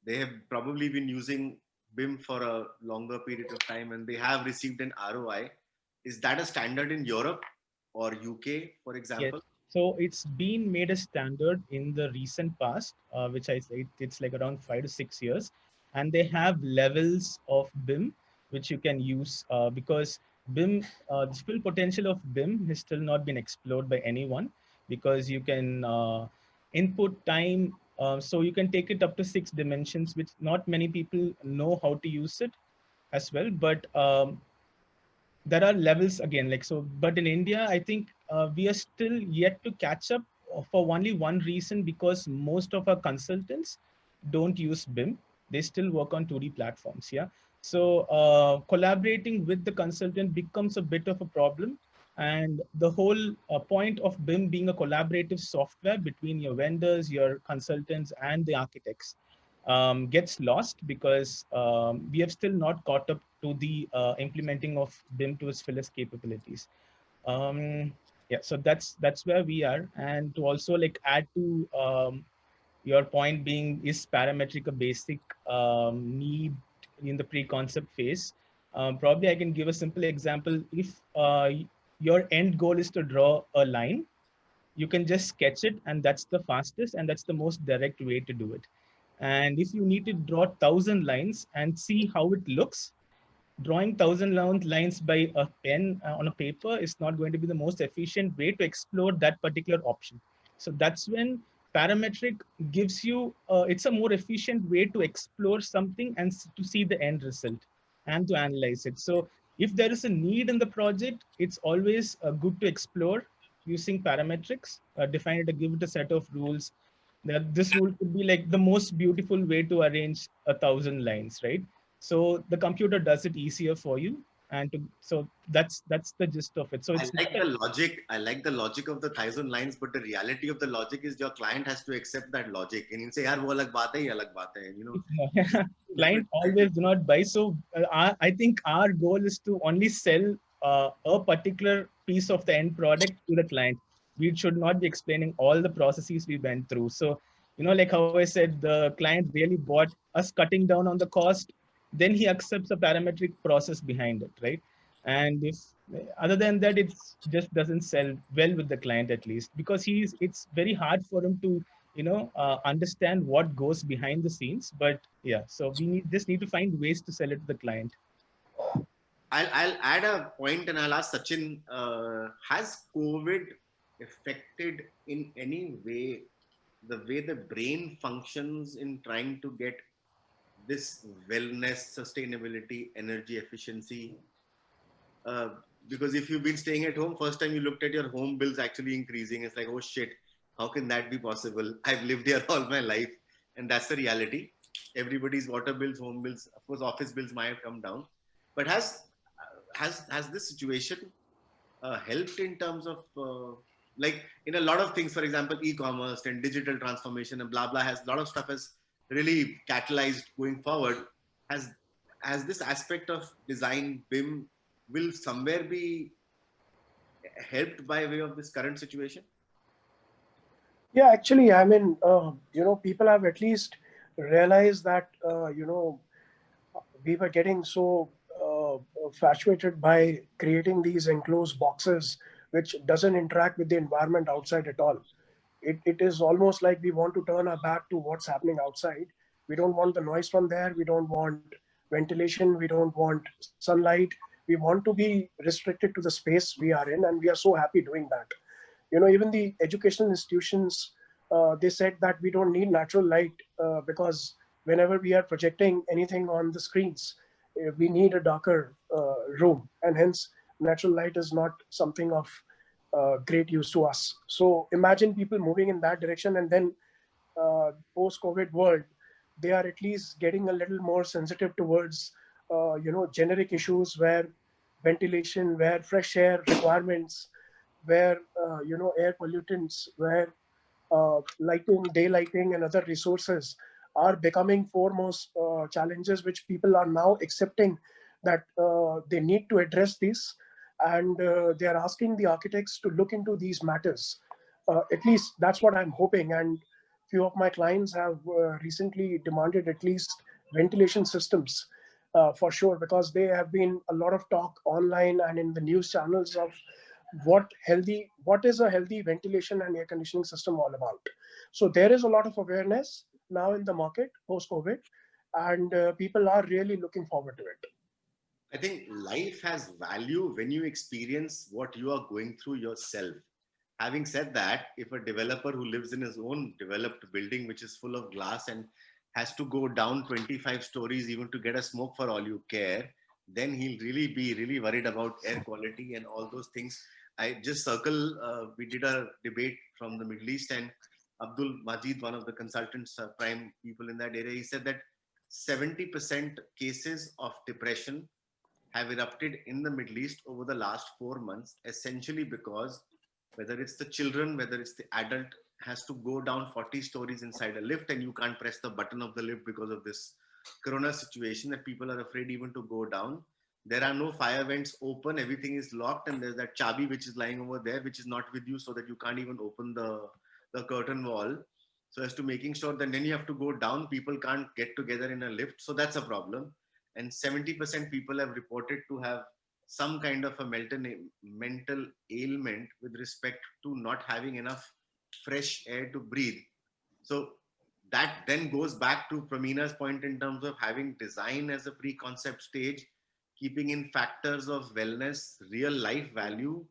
they have probably been using BIM for a longer period of time and they have received an ROI. Is that a standard in Europe or UK, for example? Yes. So it's been made a standard in the recent past, which I say it's like around 5 to 6 years. And they have levels of BIM, which you can use because BIM, the full potential of BIM has still not been explored by anyone, because you can input time. So you can take it up to 6 dimensions, which not many people know how to use it as well. But there are levels again, like so. But in India, I think we are still yet to catch up for only one reason, because most of our consultants don't use BIM. They still work on 2D platforms. Yeah. So collaborating with the consultant becomes a bit of a problem. And the whole point of BIM being a collaborative software between your vendors, your consultants, and the architects gets lost, because we have still not caught up to the implementing of BIM to its fullest capabilities. Yeah, so that's where we are. And to also like add to your point being, is parametric a basic need in the pre-concept phase? Probably I can give a simple example. If your end goal is to draw a line, you can just sketch it, and that's the fastest and that's the most direct way to do it. And if you need to draw 1,000 lines and see how it looks, drawing 1,000 lines by a pen on a paper is not going to be the most efficient way to explore that particular option. So that's when parametric gives you, it's a more efficient way to explore something and to see the end result and to analyze it. So if there is a need in the project, it's always good to explore using parametrics, define it, give it a set of rules. That this rule could be like the most beautiful way to arrange 1,000 lines, right? So the computer does it easier for you, and so that's the gist of it. So it's I like the logic of the Tyson lines, but the reality of the logic is your client has to accept that logic. And you say, yaar, wo alag baat hai, ye alag baat hai. client always do not buy. So I think our goal is to only sell a particular piece of the end product to the client. We should not be explaining all the processes we went through. So, like how I said, the client really bought us cutting down on the cost, then he accepts a parametric process behind it, right? And if other than that, it just doesn't sell well with the client, at least, because it's very hard for him to understand what goes behind the scenes. But yeah, so we just need to find ways to sell it to the client. I'll add a point and I'll ask Sachin, has COVID affected in any way the way the brain functions in trying to get this wellness, sustainability, energy efficiency? Because if you've been staying at home, first time you looked at your home bills actually increasing, it's like, oh shit, how can that be possible? I've lived here all my life. And that's the reality. Everybody's water bills, home bills, of course, office bills might have come down. But has this situation helped in terms of like in a lot of things, for example, e-commerce and digital transformation and blah blah, has a lot of stuff has really catalyzed going forward. Has this aspect of design BIM will somewhere be helped by way of this current situation? Yeah, actually, I mean, people have at least realized that, we were getting so infatuated by creating these enclosed boxes, which doesn't interact with the environment outside at all. It is almost like we want to turn our back to what's happening outside. We don't want the noise from there. We don't want ventilation. We don't want sunlight. We want to be restricted to the space we are in, and we are so happy doing that. Even the educational institutions, they said that we don't need natural light because whenever we are projecting anything on the screens, we need a darker room, and hence natural light is not something of great use to us. So imagine people moving in that direction, and then post-COVID world, they are at least getting a little more sensitive towards generic issues where ventilation, where fresh air requirements, where air pollutants, where lighting, daylighting, and other resources are becoming foremost challenges, which people are now accepting that they need to address these, and they are asking the architects to look into these matters. At least that's what I'm hoping. And few of my clients have recently demanded at least ventilation systems for sure, because there have been a lot of talk online and in the news channels of what is a healthy ventilation and air conditioning system all about. So there is a lot of awareness now in the market post-COVID, and people are really looking forward to it. I think life has value when you experience what you are going through yourself. Having said that, if a developer who lives in his own developed building, which is full of glass and has to go down 25 stories even to get a smoke for all you care, then he'll really be really worried about air quality and all those things. I just we did a debate from the Middle East, and Abdul Majid, one of the consultants, prime people in that area, he said that 70% cases of depression have erupted in the Middle East over the last 4 months, essentially because whether it's the children, whether it's the adult, has to go down 40 stories inside a lift, and you can't press the button of the lift because of this corona situation, that people are afraid even to go down. There are no fire vents open, everything is locked, and there's that chabi which is lying over there, which is not with you, so that you can't even open the curtain wall. So as to making sure that then you have to go down, people can't get together in a lift. So that's a problem. And 70% people have reported to have some kind of a mental ailment with respect to not having enough fresh air to breathe. So that then goes back to Pramina's point in terms of having design as a pre-concept stage, keeping in factors of wellness, real life value,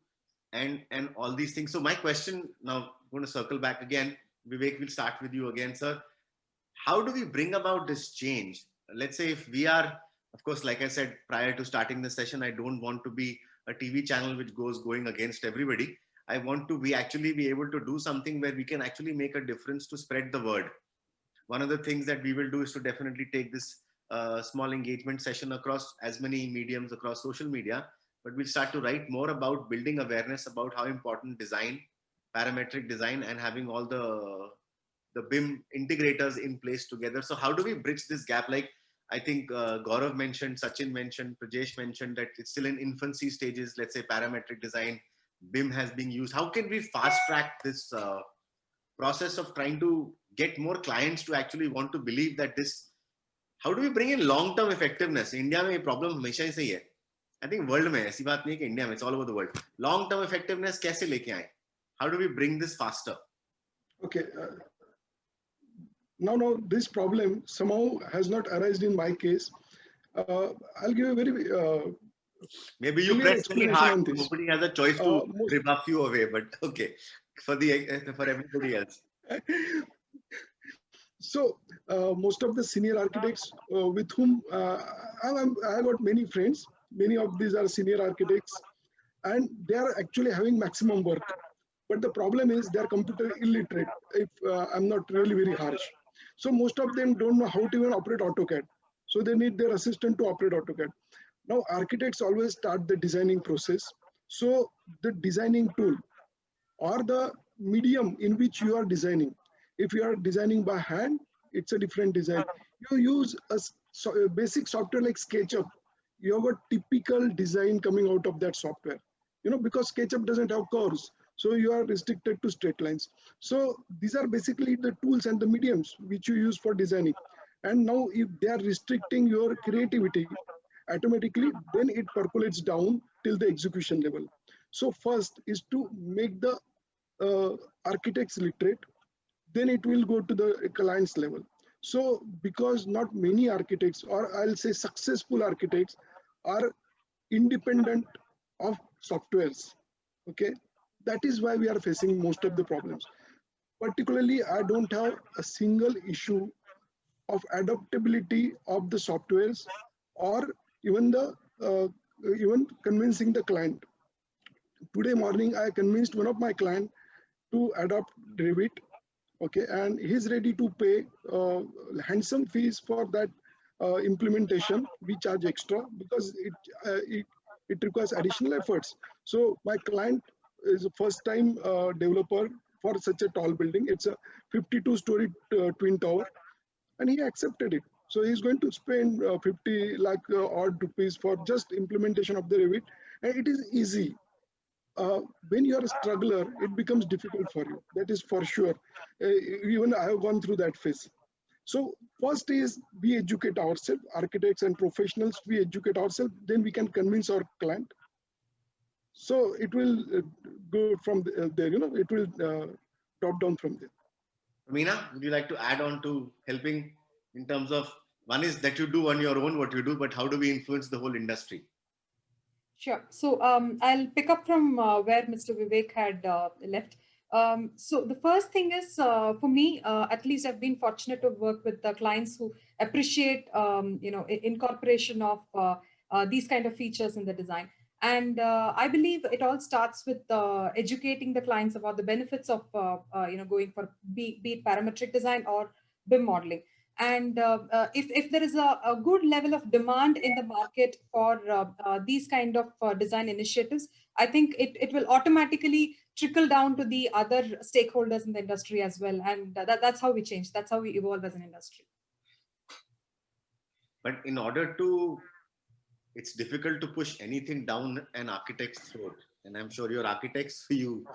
and all these things. So my question now, I'm going to circle back again. Vivek, we'll start with you again, sir. How do we bring about this change? Let's say if we are, of course, like I said prior to starting the session, I don't want to be a TV channel which going against everybody. I want to actually be able to do something where we can actually make a difference to spread the word. One of the things that we will do is to definitely take this small engagement session across as many mediums across social media, but we'll start to write more about building awareness about how important design, parametric design, and having all the BIM integrators in place together. So how do we bridge this gap? Like I think Gaurav mentioned, Sachin mentioned, Prajesh mentioned that it's still in infancy stages. Let's say parametric design, BIM has been used. How can we fast track this process of trying to get more clients to actually want to believe that this? How do we bring in long-term effectiveness? India में problem हमेशा से ही है. I think world में ऐसी बात नहीं है कि India में, it's all over the world. Long-term effectiveness कैसे लेके आए? How do we bring this faster? Okay. Now this problem somehow has not arisen in my case. I'll give a very maybe you press very hard. Nobody has a choice to rebuff you away, but okay, for everybody else. So most of the senior architects with whom I got many friends. Many of these are senior architects, and they are actually having maximum work. But the problem is they are computer illiterate. If I'm not really very harsh, so most of them don't know how to even operate AutoCAD. So they need their assistant to operate AutoCAD. Now architects always start the designing process. So the designing tool or the medium in which you are designing. If you are designing by hand, it's a different design. You use a basic software like SketchUp. You have a typical design coming out of that software. You know, because SketchUp doesn't have curves, so you are restricted to straight lines. So these are basically the tools and the mediums which you use for designing. And now if they are restricting your creativity, automatically, then it percolates down till the execution level. So first is to make the architects literate, then it will go to the client's level. So because not many architects, or I'll say successful architects, are independent of softwares, okay? That is why we are facing most of the problems. Particularly, I don't have a single issue of adaptability of the softwares or even the even convincing the client. Today morning, I convinced one of my clients to adopt Revit, okay, and he's ready to pay handsome fees for that implementation. We charge extra because it requires additional efforts. So my client is a first-time developer for such a tall building. It's a 52-story twin tower, and he accepted it. So he's going to spend 50 lakh odd rupees for just implementation of the Revit, and it is easy. When you are a struggler, it becomes difficult for you. That is for sure. Even I have gone through that phase. So first is we educate ourselves, architects and professionals, we educate ourselves, then we can convince our client. So it will go from there, you know, it will drop down from there. Meena, would you like to add on to helping in terms of, one is that you do on your own what you do, but how do we influence the whole industry? Sure. So I'll pick up from where Mr. Vivek had left. So the first thing is, for me, at least I've been fortunate to work with the clients who appreciate, you know, incorporation of these kind of features in the design. And I believe it all starts with educating the clients about the benefits of, you know, going for be it parametric design or BIM modeling. And if there is a good level of demand in the market for these kind of design initiatives, I think it will automatically trickle down to the other stakeholders in the industry as well. And that's how we change. That's how we evolve as an industry. But in order to, it's difficult to push anything down an architect's throat. And I'm sure your architects, you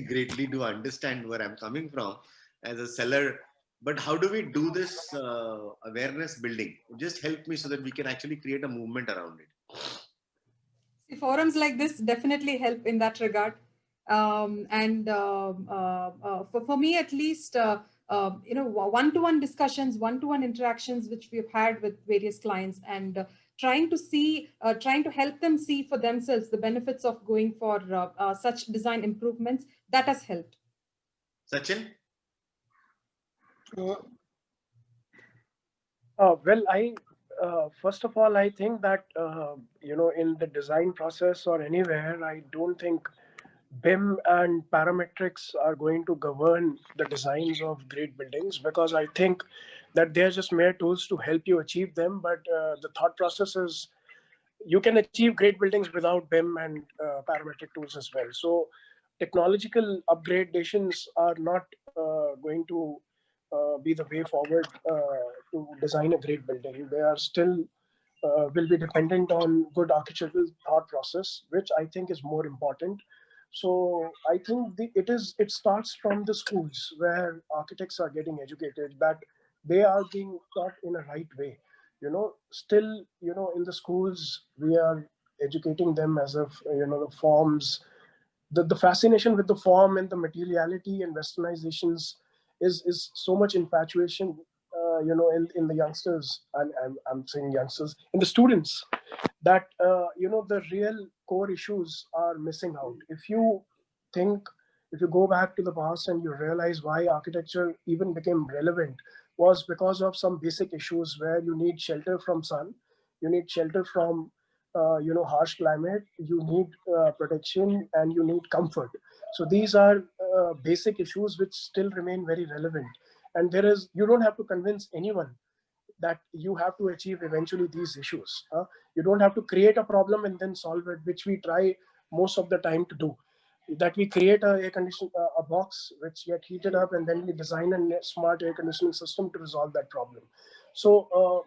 greatly do understand where I'm coming from as a seller. But how do we do this awareness building? Just help me so that we can actually create a movement around it. See, forums like this definitely help in that regard. For me, at least, you know, one-to-one discussions, one-to-one interactions, which we've had with various clients, and trying to help them see for themselves the benefits of going for such design improvements, that has helped. Sachin? Well, first of all, I think that, you know, in the design process or anywhere, I don't think BIM and parametrics are going to govern the designs of great buildings, because I think that they're just mere tools to help you achieve them. But the thought process is you can achieve great buildings without BIM and parametric tools as well. So technological upgradations are not going to be the way forward to design a great building. They are still will be dependent on good architectural thought process, which I think is more important. So I think it starts from the schools where architects are getting educated, that they are being taught in a right way. Still, in the schools, we are educating them as if, the forms, the fascination with the form and the materiality and westernizations is so much infatuation, in the youngsters, and I'm saying youngsters, in the students, that, the real core issues are missing out. If you go back to the past and you realize why architecture even became relevant, was because of some basic issues where you need shelter from sun, you need shelter from harsh climate, you need protection, and you need comfort. So these are basic issues which still remain very relevant. And you don't have to convince anyone that you have to achieve eventually these issues. You don't have to create a problem and then solve it, which we try most of the time to do. That we create a box which get heated up, and then we design a smart air conditioning system to resolve that problem. So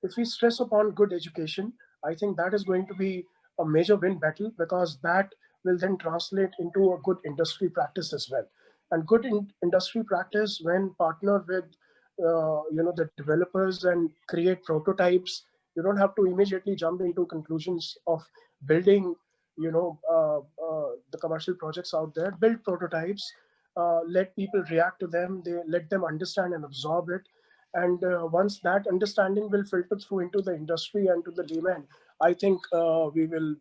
if we stress upon good education, I think that is going to be a major win battle, because that will then translate into a good industry practice as well. And good industry practice, when partnered with the developers and create prototypes, you don't have to immediately jump into conclusions of building the commercial projects out there. Build prototypes, let people react to them, let them understand and absorb it. And once that understanding will filter through into the industry and to the layman, I think we will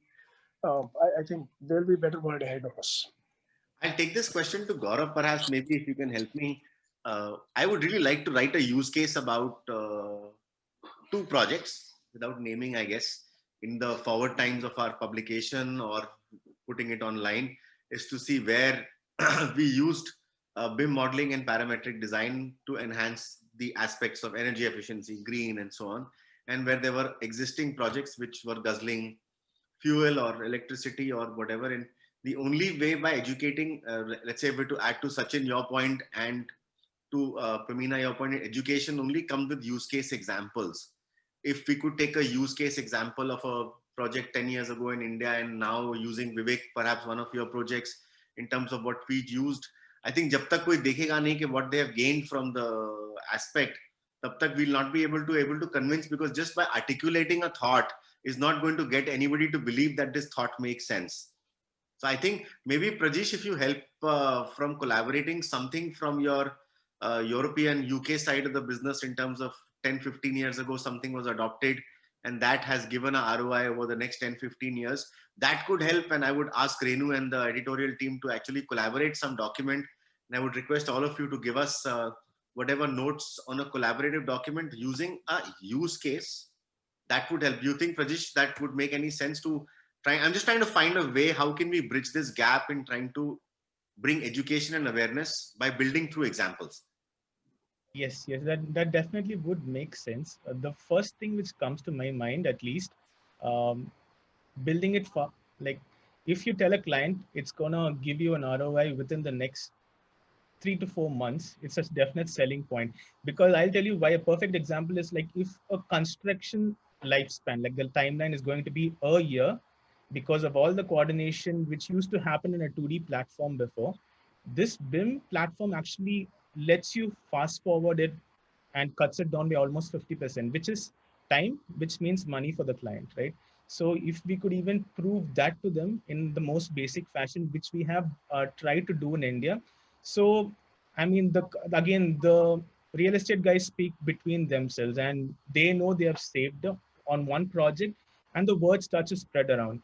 I think there'll be a better world ahead of us. I'll take this question to Gaurav, perhaps. Maybe if you can help me. I would really like to write a use case about 2 projects, without naming, I guess, in the forward times of our publication or putting it online, is to see where we used BIM modeling and parametric design to enhance the aspects of energy efficiency, green, and so on, and where there were existing projects which were guzzling fuel or electricity or whatever. And the only way, by educating, let's say, if we're to add to Sachin your point, and to Pramina your point, education only comes with use case examples. If we could take a use case example of a project 10 years ago in India, and now using Vivek, perhaps one of your projects, in terms of what we used, I think jab tak koi dekhega nahi ki what they have gained from the aspect, tab tak we'll not be able to convince, because just by articulating a thought is not going to get anybody to believe that this thought makes sense. So I think maybe Prajesh, if you help from collaborating something from your European UK side of the business, in terms of 10-15 years ago something was adopted and that has given a ROI over the next 10-15 years, that could help. And I would ask Renu and the editorial team to actually collaborate some document, and I would request all of you to give us whatever notes on a collaborative document using a use case. That would help. You think, Prajesh, that would make any sense to try? I'm just trying to find a way, how can we bridge this gap in trying to bring education and awareness by building through examples? Yes, that definitely would make sense. The first thing which comes to my mind, at least, building it for, like, if you tell a client it's gonna give you an ROI within the next 3 to 4 months, it's a definite selling point. Because I'll tell you why. A perfect example is, like, if a construction lifespan, like the timeline is going to be a year, because of all the coordination which used to happen in a 2D platform before, this BIM platform actually lets you fast forward it and cuts it down by almost 50%, which is time, which means money for the client, right? So if we could even prove that to them in the most basic fashion, which we have tried to do in India. So, I mean, again, the real estate guys speak between themselves, and they know they have saved on one project, and the word starts to spread around.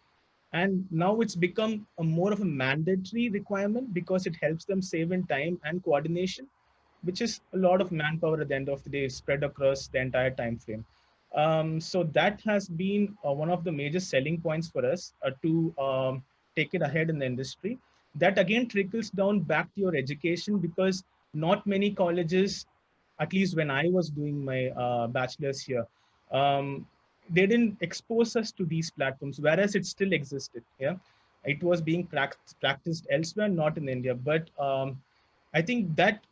And now it's become a more of a mandatory requirement, because it helps them save in time and coordination, which is a lot of manpower at the end of the day, spread across the entire time frame. So that has been one of the major selling points for us to take it ahead in the industry. That again trickles down back to your education, because not many colleges at least when I was doing my bachelor's here, um, they didn't expose us to these platforms, whereas it still existed. Yeah, it was being practiced elsewhere, not in India. But I think that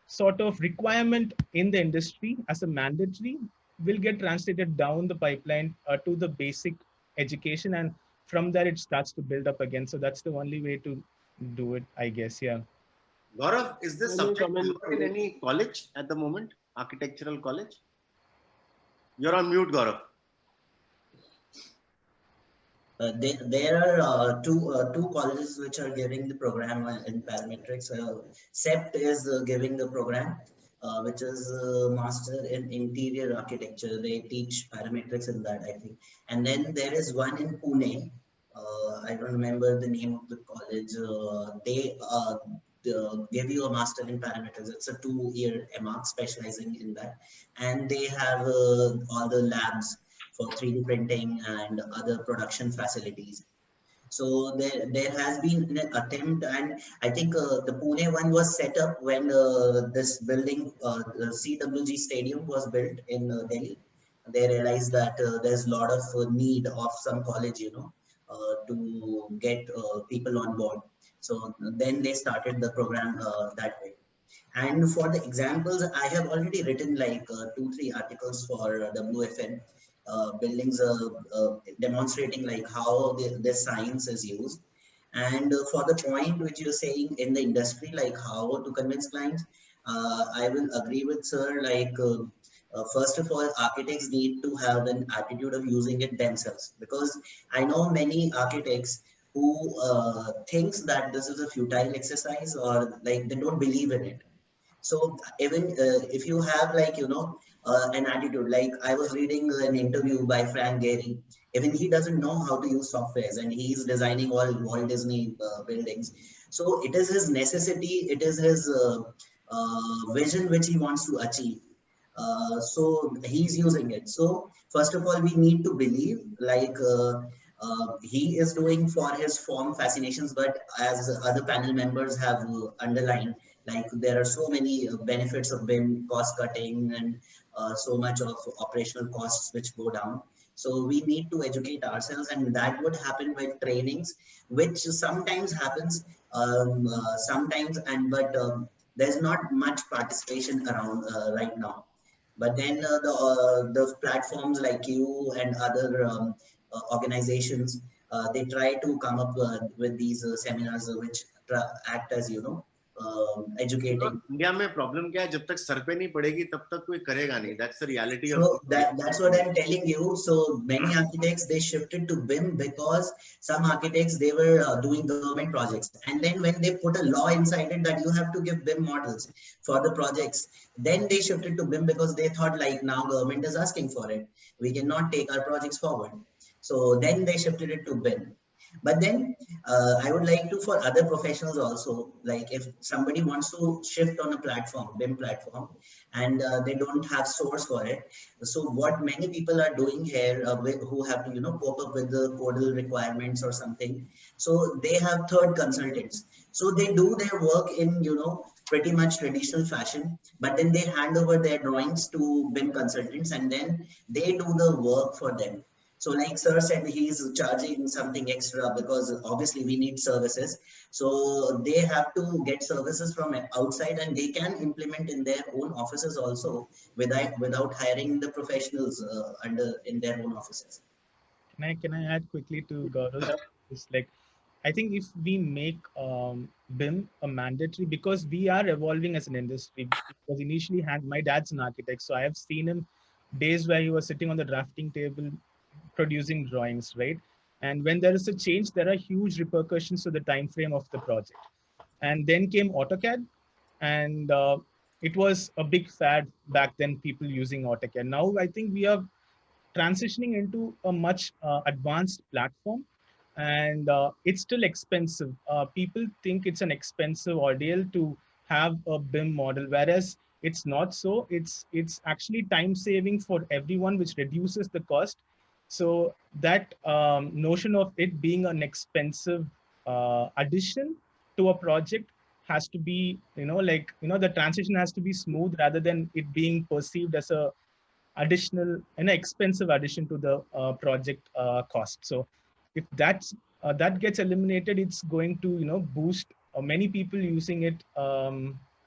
sort of requirement in the industry as a mandatory will get translated down the pipeline to the basic education, and from there it starts to build up again. So that's the only way to do it, I guess. Yeah. Gaurav, is this Can you subject comment taught in any college at the moment? Architectural college? You're on mute, Gaurav. There are two colleges which are giving the program in parametrics. CEPT is giving the program, which is Master in Interior Architecture. They teach parametrics in that, I think. And then there is one in Pune. I don't remember the name of the college. They give you a master in parametrics. It's a 2-year MArch specializing in that, and they have all the labs for 3D printing and other production facilities. So there has been an attempt, and I think the Pune one was set up when this building, the CWG Stadium was built in Delhi. They realized that there's a lot of need of some college, to get people on board. So then they started the program that way. And for the examples, I have already written like 2-3 articles for WFM, buildings demonstrating like how the science is used. And for the point which you're saying in the industry, like how to convince clients, I will agree with sir, like first of all, architects need to have an attitude of using it themselves, because I know many architects who thinks that this is a futile exercise, or like they don't believe in it. So even if you have like, an attitude, like I was reading an interview by Frank Gehry, even he doesn't know how to use softwares and he's designing all Walt Disney buildings. So it is his necessity, it is his vision which he wants to achieve. So he's using it. So first of all, we need to believe like he is doing for his form fascinations, but as other panel members have underlined, like there are so many benefits of BIM, cost cutting, and so much of operational costs which go down. So we need to educate ourselves, and that would happen with trainings, which sometimes happens, sometimes, but there's not much participation around right now. But then the platforms like you and other organizations, they try to come up with these seminars which act as, educating. India में problem क्या है, जब तक sir पे नहीं पड़ेगी तब तक कोई करेगा नहीं. That's the reality of. So that's what I'm telling you. So many architects, they shifted to BIM because some architects, they were doing government projects, and then when they put a law inside it that you have to give BIM models for the projects, then they shifted to BIM because they thought like now government is asking for it, we cannot take our projects forward. So then they shifted it to BIM. But then I would like to, for other professionals also, like if somebody wants to shift on a platform, BIM platform, and they don't have source for it. So what many people are doing here, who have to, cope up with the codal requirements or something. So they have third consultants. So they do their work in, pretty much traditional fashion, but then they hand over their drawings to BIM consultants, and then they do the work for them. So like sir said, he's charging something extra because obviously we need services. So they have to get services from outside, and they can implement in their own offices also without hiring the professionals in their own offices. Can I add quickly to Gaurav? It's like, I think if we make BIM a mandatory, because we are evolving as an industry, because initially my dad's an architect, so I have seen him days where he was sitting on the drafting table producing drawings, right? And when there is a change, there are huge repercussions to the time frame of the project. And then came AutoCAD, and it was a big fad back then, people using AutoCAD. Now I think we are transitioning into a much advanced platform, and it's still expensive. People think it's an expensive ordeal to have a BIM model, whereas it's not so. It's actually time saving for everyone, which reduces the cost. So that notion of it being an expensive addition to a project has to be, the transition has to be smooth rather than it being perceived as a additional and expensive addition to the project cost. So if that gets eliminated, it's going to boost many people using it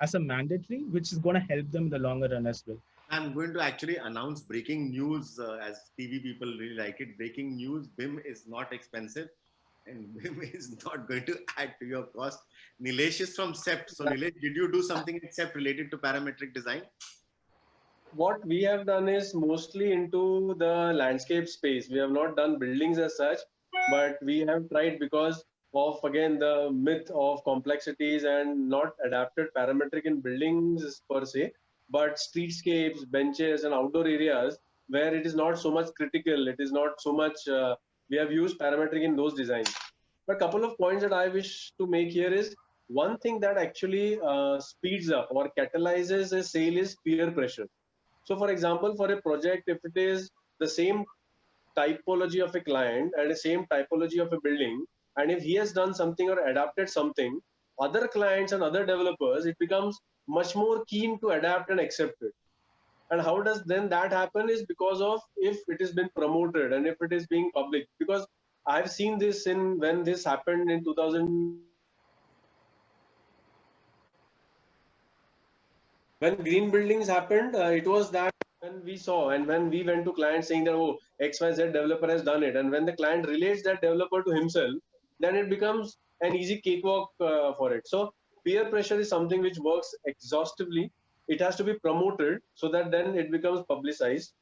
as a mandatory, which is going to help them in the longer run as well. I'm going to actually announce breaking news, as TV people really like it. Breaking news: BIM is not expensive, and BIM is not going to add to your cost. Nilesh is from CEPT. So Nilesh, did you do something at CEPT related to parametric design? What we have done is mostly into the landscape space. We have not done buildings as such, but we have tried, because of again the myth of complexities, and not adapted parametric in buildings per se, but streetscapes, benches, and outdoor areas where it is not so much critical. It is not so much. We have used parametric in those designs. But a couple of points that I wish to make here is, one thing that actually speeds up or catalyzes a sale is peer pressure. So for example, for a project, if it is the same typology of a client and the same typology of a building, and if he has done something or adapted something, other clients and other developers, it becomes much more keen to adapt and accept it. And how does then that happen is because of if it has been promoted and if it is being public. Because I've seen this in when this happened in 2000. When green buildings happened, it was that when we saw and when we went to clients saying that, oh, XYZ developer has done it, and when the client relates that developer to himself, then it becomes an easy cakewalk for it. So peer pressure is something which works exhaustively. It has to be promoted so that then it becomes publicized.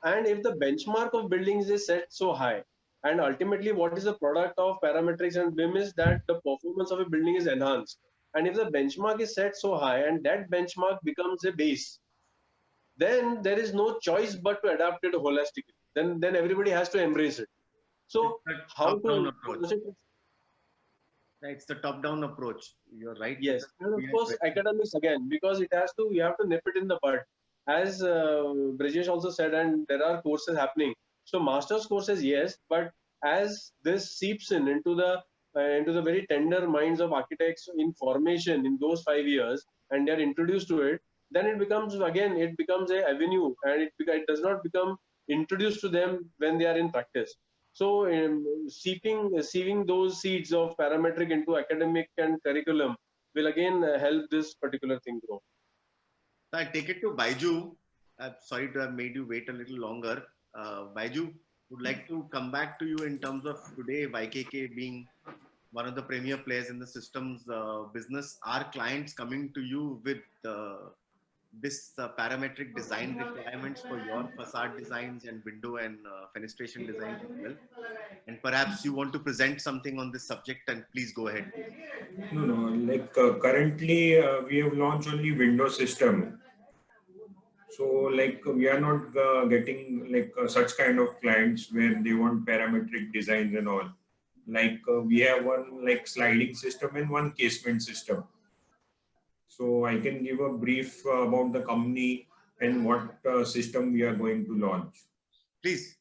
And if the benchmark of buildings is set so high, and ultimately what is the product of parametrics and BIM is that the performance of a building is enhanced. And if the benchmark is set so high and that benchmark becomes a base, then there is no choice but to adapt it holistically. Then everybody has to embrace it. So how to it's the top-down approach. You're right. Yes, and of course academics again, because it has to, you have to nip it in the bud. As Brijesh also said, and there are courses happening. So master's courses, yes, but as this seeps into the very tender minds of architects in formation in those 5 years, and they are introduced to it, then it becomes a avenue, and it does not become introduced to them when they are in practice. So seeping those seeds of parametric into academic and curriculum will again help this particular thing grow. I take it to Baiju. I'm sorry to have made you wait a little longer. Baiju, would like to come back to you in terms of today, YKK being one of the premier players in the systems business. Are clients coming to you with this parametric design requirements for your facade designs and window and fenestration designs as well? And perhaps you want to present something on this subject, and please go ahead. No, currently we have launched only Windows system. So we are not getting such kind of clients where they want parametric designs and all. We have one sliding system and one casement system. So I can give a brief about the company and what system we are going to launch. Please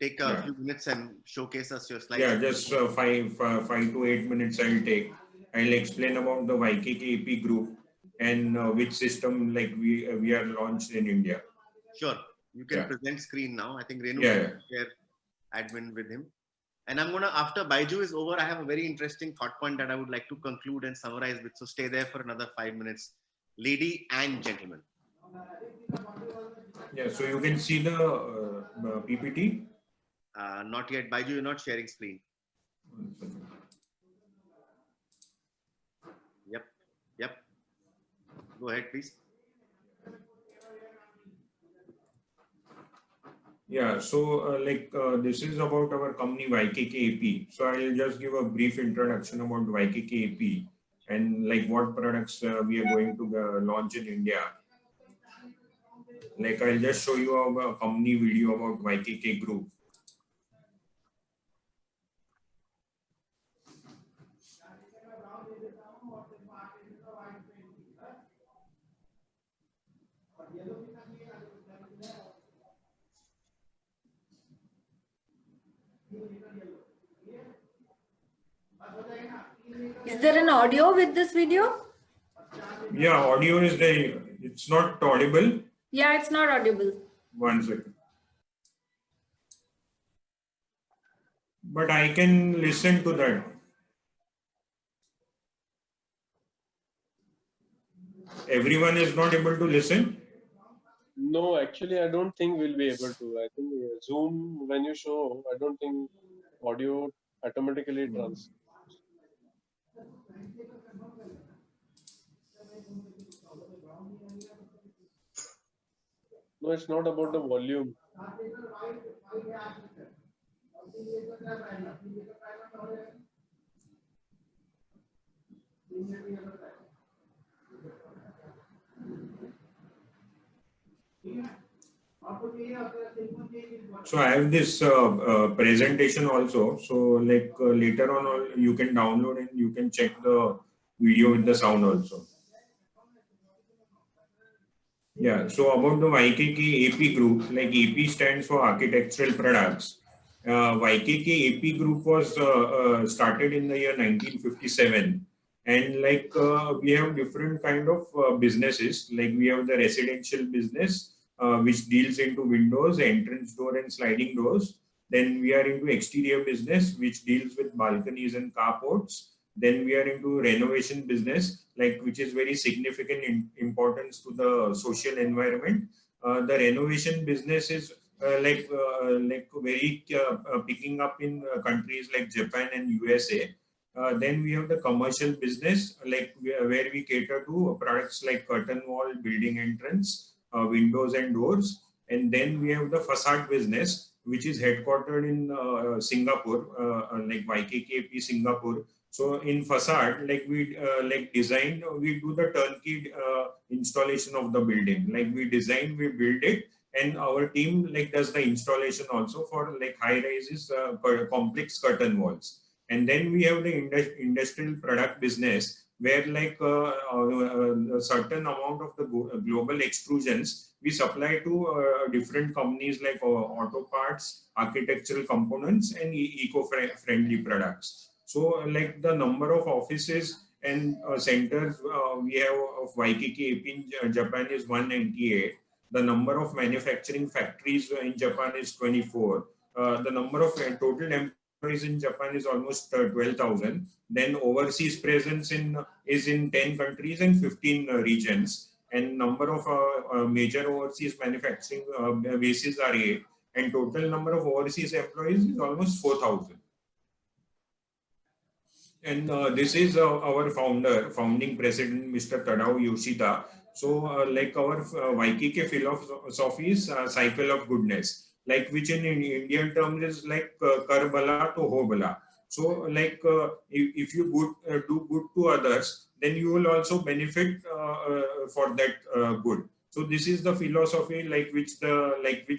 take a few minutes and showcase us your slides. Yeah, just 5 to 8 minutes I'll take. I'll explain about the YKK AP group and which system we are launched in India. Sure, you can present screen now. I think Renu can share admin with him. And I'm gonna, after Baiju is over, I have a very interesting thought point that I would like to conclude and summarize with. So stay there for another 5 minutes, lady and gentlemen. Yeah, so you can see the PPT. Not yet, Baiju, you're not sharing screen. Yep. Go ahead, please. Yeah, so this is about our company YKK AP. So I'll just give a brief introduction about YKK AP and what products we are going to launch in India. I'll just show you a company video about YKK Group. Is there an audio with this video? Yeah, audio is there. It's not audible. Yeah, it's not audible. 1 second. But I can listen to that. Everyone is not able to listen. No, actually, I don't think we'll be able to. I think Zoom, when you show, I don't think audio automatically transfers. No, it's not about the volume. So I have this presentation also. So like later on, you can download and you can check the video with the sound also. Yeah, so about the YKK AP group, like AP stands for Architectural Products. YKK AP group was started in the year 1957. And like we have different kind of businesses, like we have the residential business, which deals into windows, entrance door and sliding doors. Then we are into exterior business, which deals with balconies and carports. Then we are into renovation business, like which is very significant importance to the social environment. The renovation business is like very picking up in countries like Japan and USA. Then we have the commercial business, like where we cater to products like curtain wall, building entrance, windows and doors. And then we have the facade business, which is headquartered in Singapore, like YKKAP Singapore. So in facade, like we like design, we do the turnkey installation of the building. Like we design, we build it, and our team like does the installation also for like high rises, complex curtain walls. And then we have the industrial product business, where like a certain amount of the global extrusions we supply to different companies like auto parts, architectural components, and eco-friendly products. So like the number of offices and centers we have of YKK in Japan is 198. The number of manufacturing factories in Japan is 24. The number of total employees in Japan is almost 12,000. Then overseas presence is in 10 countries and 15 regions. And number of major overseas manufacturing bases are 8. And total number of overseas employees is almost 4,000. And this is our founding president, Mr. Tadao Yoshida. So like our YKK philosophy is cycle of goodness, like which in Indian terms is like Karbala to Hobala. So like if you do good to others, then you will also benefit for that good. So this is the philosophy like which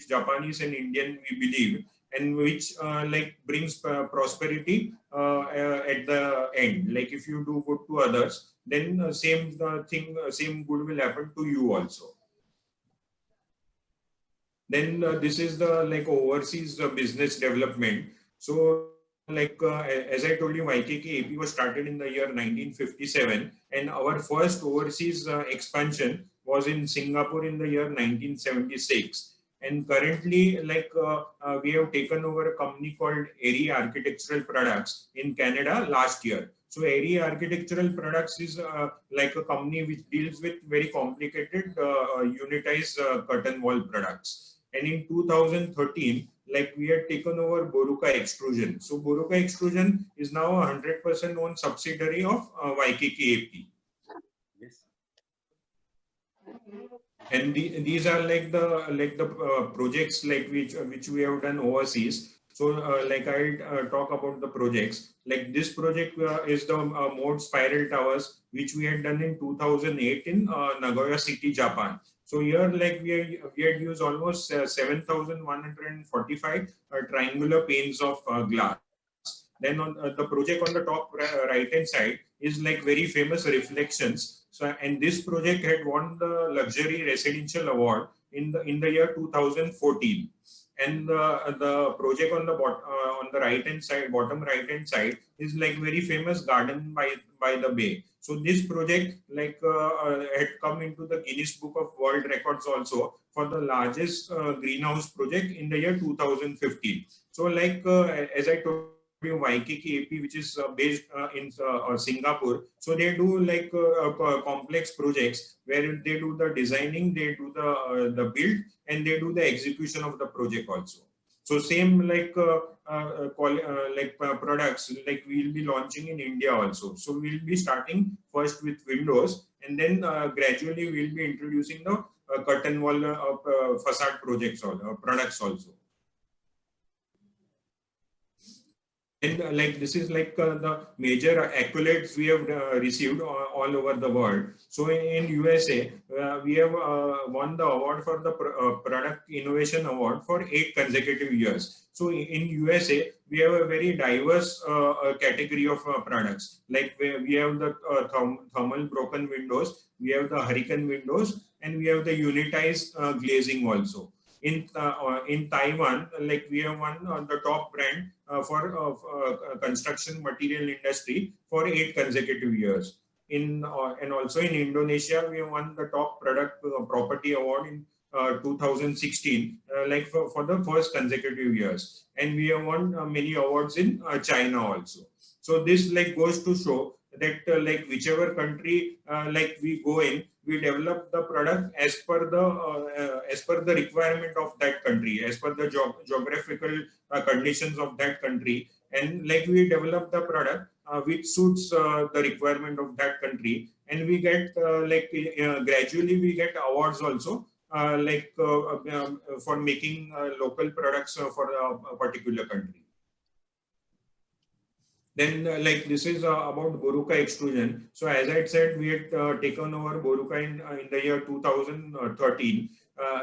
Japanese and Indian we believe, and which like brings prosperity at the end. Like if you do good to others, then same good will happen to you also. Then this is the like overseas business development. So like as I told you, YKK AP was started in the year 1957, and our first overseas expansion was in Singapore in the year 1976. And currently, like we have taken over a company called Airy Architectural Products in Canada last year. So Airy Architectural Products is like a company which deals with very complicated unitized curtain wall products. And in 2013, like we had taken over Boruca Extrusion. So Boruca Extrusion is now a 100% owned subsidiary of YKK AP. Yes. And these are like the projects like which we have done overseas. So like I'll talk about the projects. Like this project is the Mode Spiral Towers, which we had done in 2008 in Nagoya City, Japan. So here like we had used almost 7,145 triangular panes of glass. Then on the project on the top right hand side is like very famous Reflections. So and this project had won the Luxury Residential Award in the year 2014. and the project on the right hand side, bottom right hand side, is like very famous garden by the bay. So this project had come into the Guinness Book of World Records also for the largest greenhouse project in the year 2015. So as I told you, YKK AP, which is based in Singapore, so they do complex projects where they do the designing, they do the build, and they do the execution of the project also. So same products we'll be launching in India also. So we'll be starting first with windows, and then gradually we'll be introducing the curtain wall facade projects or products also. And this is the major accolades we have received all over the world. So in USA, we have won the award for the Product Innovation Award for 8 consecutive years. So in USA, we have a very diverse category of products. Like we have the thermal broken windows, we have the hurricane windows, and we have the unitized glazing also. In Taiwan, we have won the top brand for construction material industry for 8 consecutive years. And also in Indonesia, we have won the top product property award in 2016, for the first consecutive years. And we have won many awards in China also. So this goes to show that whichever country we go in, we develop the product as per the requirement of that country, as per the geographical conditions of that country, and we develop the product which suits the requirement of that country, and we get gradually we get awards also for making local products for a particular country. Then this is about Boruka extrusion. So as I said, we had taken over Boruka in the year 2013.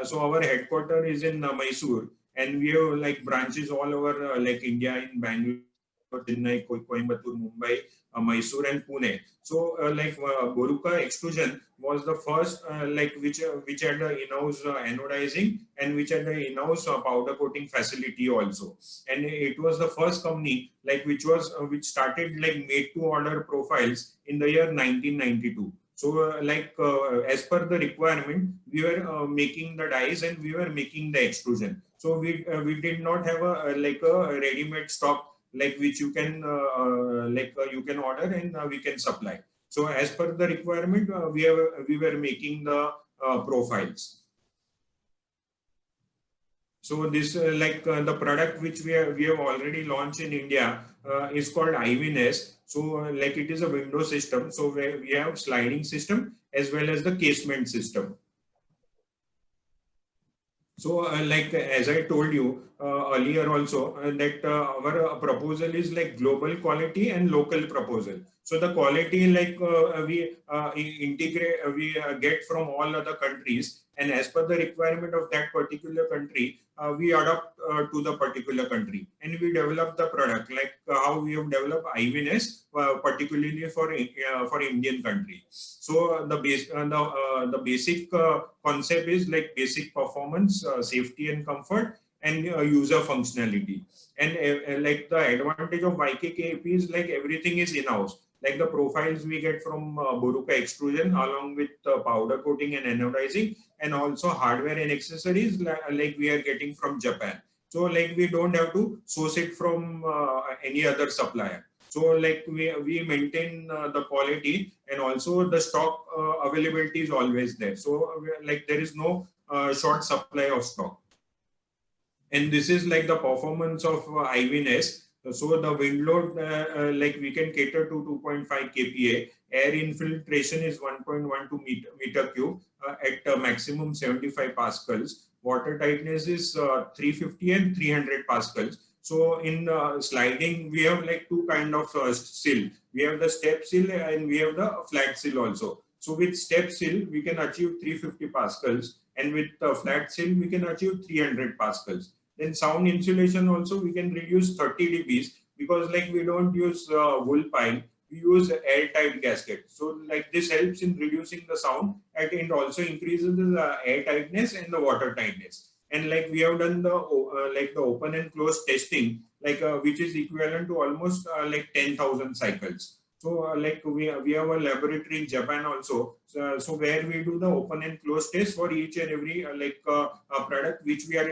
So our headquarters is in Mysore, and we have branches all over India, in Bangalore, Chennai, Coimbatore, Mumbai, Mysore, and Pune. So Boruka extrusion was the first which had the in-house anodizing, and which had the in-house powder coating facility also. And it was the first company which started made to order profiles in the year 1992. So as per the requirement, we were making the dies and we were making the extrusion. So we did not have a ready-made stock which you can you can order and we can supply. So as per the requirement, we were making the profiles. So this the product which we have already launched in India is called IWINS. So it is a window system. So we have sliding system as well as the casement system. So as I told you earlier also, that our proposal is global quality and local proposal. So the quality we integrate, we get from all other countries, and as per the requirement of that particular country, we adapt to the particular country, and we develop the product how we have developed IWINS particularly for Indian country. So the basic concept is basic performance, safety and comfort, and user functionality. And the advantage of YKK AP is everything is in-house. The profiles we get from Boruka extrusion, along with powder coating and anodizing, and also hardware and accessories we are getting from Japan. So we don't have to source it from any other supplier. So we maintain the quality, and also the stock availability is always there. So there is no short supply of stock. And this is the performance of IWINS. So the wind load, we can cater to 2.5 kPa. Air infiltration is 1.12 meter cube at maximum 75 pascals. Water tightness is 350 and 300 pascals. So in sliding, we have two kind of sill. We have the step sill and we have the flat sill also. So with step sill, we can achieve 350 pascals, and with flat sill, we can achieve 300 pascals. Then sound insulation also we can reduce 30 dBs, because we don't use wool pile, we use airtight gasket. So this helps in reducing the sound, and it also increases the air tightness and the water tightness. and like we have done the like the open and close testing, like which is equivalent to almost like 10,000 cycles. So like we have a laboratory in Japan also, so where we do the open and close test for each and every a product which we are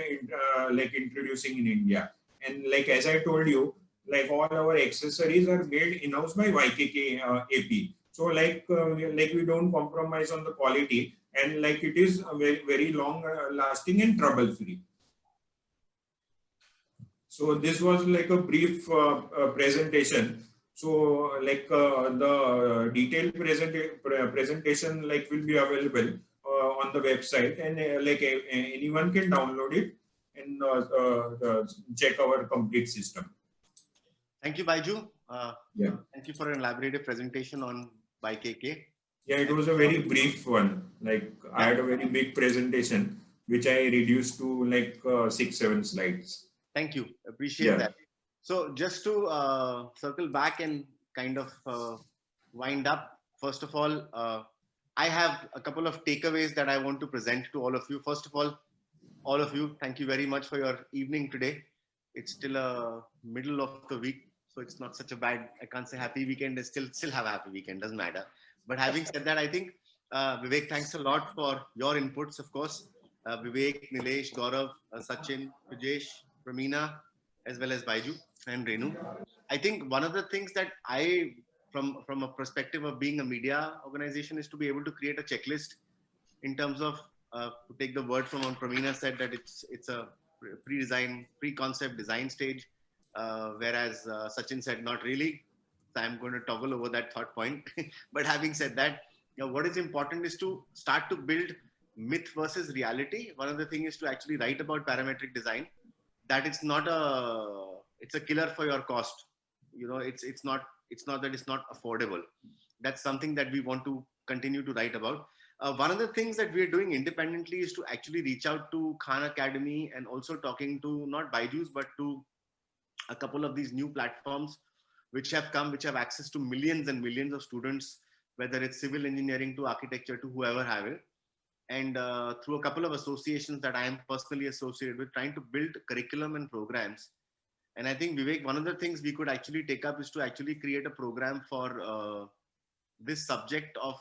like introducing in India. And like as I told you, like all our accessories are made in-house by YKK AP. So like we don't compromise on the quality, and like it is very, very long lasting and trouble free. So this was like a brief presentation. So like the detailed presentation like will be available on the website, and like anyone can download it and check our complete system. Thank you, Baiju. Yeah. Thank you for an elaborative presentation on YKK. Yeah, it was a very brief one. Like I had a very big presentation, which I reduced to like 6-7 slides. Thank you. Appreciate that. So just to circle back and kind of wind up, first of all, I have a couple of takeaways that I want to present to all of you. First of all of you, thank you very much for your evening today. It's still a middle of the week, so it's not such a bad, I can't say happy weekend, still have a happy weekend, doesn't matter. But having said that, I think Vivek, thanks a lot for your inputs, of course. Vivek, Nilesh, Gaurav, Sachin, Rajesh, Ramina, as well as Baiju and Renu. I think one of the things that I, from a perspective of being a media organization, is to be able to create a checklist in terms of, to take the word from what Ramina said, that it's a pre-design, pre-concept design stage, whereas Sachin said not really. So I'm going to toggle over that thought point. But having said that, what is important is to start to build myth versus reality. One of the things is to actually write about parametric design, that it's a killer for your cost. It's not that it's not affordable. That's something that we want to continue to write about. One of the things that we're doing independently is to actually reach out to Khan Academy, and also talking to not Baiju's, but to a couple of these new platforms which have come, which have access to millions and millions of students, whether it's civil engineering to architecture to whoever have it. And through a couple of associations that I am personally associated with, trying to build curriculum and programs. And I think, Vivek, one of the things we could actually take up is to actually create a program for this subject of,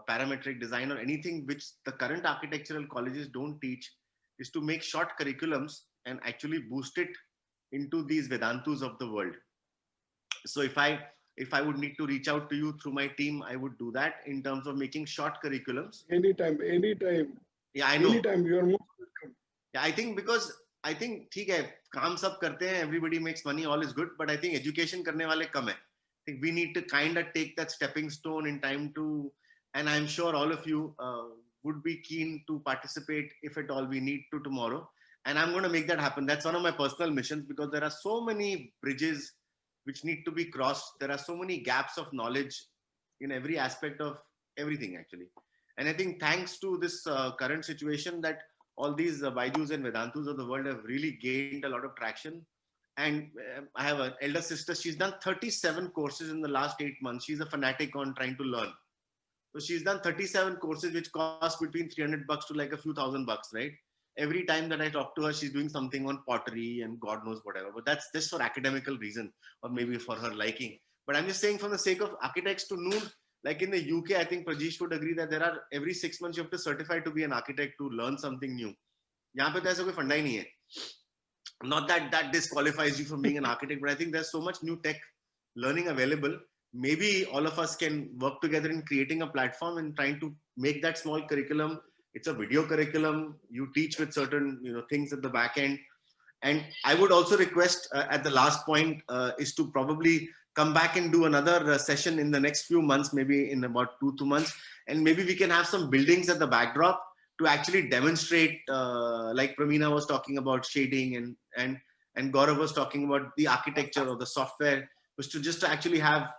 parametric design, or anything which the current architectural colleges don't teach, is to make short curriculums and actually boost it into these Vedantus of the world. So if I would need to reach out to you through my team, I would do that in terms of making short curriculums. Anytime. Yeah, I know. Anytime, you are most welcome. Yeah, I think because I think ठीक है, काम सब करते हैं, everybody makes money, all is good, but I think education करने वाले कम है. I think we need to kind of take that stepping stone in time to, and I'm sure all of you would be keen to participate if at all we need to tomorrow. And I'm going to make that happen. That's one of my personal missions, because there are so many bridges which need to be crossed. There are so many gaps of knowledge in every aspect of everything, actually. And I think thanks to this current situation, that all these Baijus and Vedantus of the world have really gained a lot of traction. And I have an elder sister. She's done 37 courses in the last 8 months. She's a fanatic on trying to learn. So she's done 37 courses, which cost between $300 to like a few $1,000, right? Every time that I talk to her, she's doing something on pottery and God knows whatever. But that's just for academical reason, or maybe for her liking. But I'm just saying, for the sake of architects to know, like in the UK, I think Prajesh would agree that there are every 6 months you have to certify to be an architect to learn something new. Yahan pe to aisa koi funda hi nahi hai. Not that that disqualifies you from being an architect, but I think there's so much new tech learning available. Maybe all of us can work together in creating a platform and trying to make that small curriculum. It's a video curriculum. You teach with certain things at the back end. And I would also request at the last point is to probably come back and do another session in the next few months, maybe in about 2 months. And maybe we can have some buildings at the backdrop to actually demonstrate, like Pramina was talking about shading, and Gaurav was talking about the architecture or the software, was to just actually have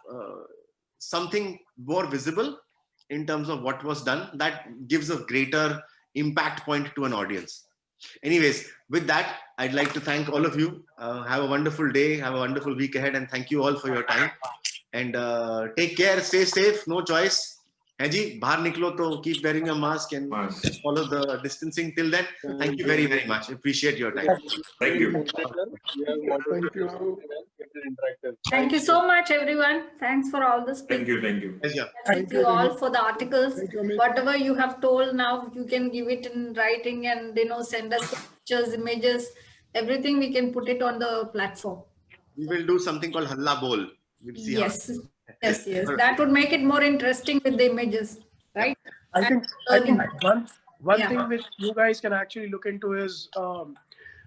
something more visible in terms of what was done, that gives a greater impact point to an audience. Anyways, with that, I'd like to thank all of you. Have a wonderful day, have a wonderful week ahead, and thank you all for your time. And take care, stay safe, no choice. है जी, बाहर निकलो तो keep wearing your mask and follow the distancing. Till then, thank you very, very much. Appreciate your time. Thank you. Thank you so much, everyone. Thanks for all the Thank speakers. you. Thank you. Pleasure. Thank you all for the articles. Thank you, Amit. Whatever you have told now, you can give it in writing and send us the pictures, images, everything. We can put it on the platform. We will do something called Halla Bol. We'll see Yes, yes. That would make it more interesting with the images, right? I think learning. one Yeah. thing which you guys can actually look into is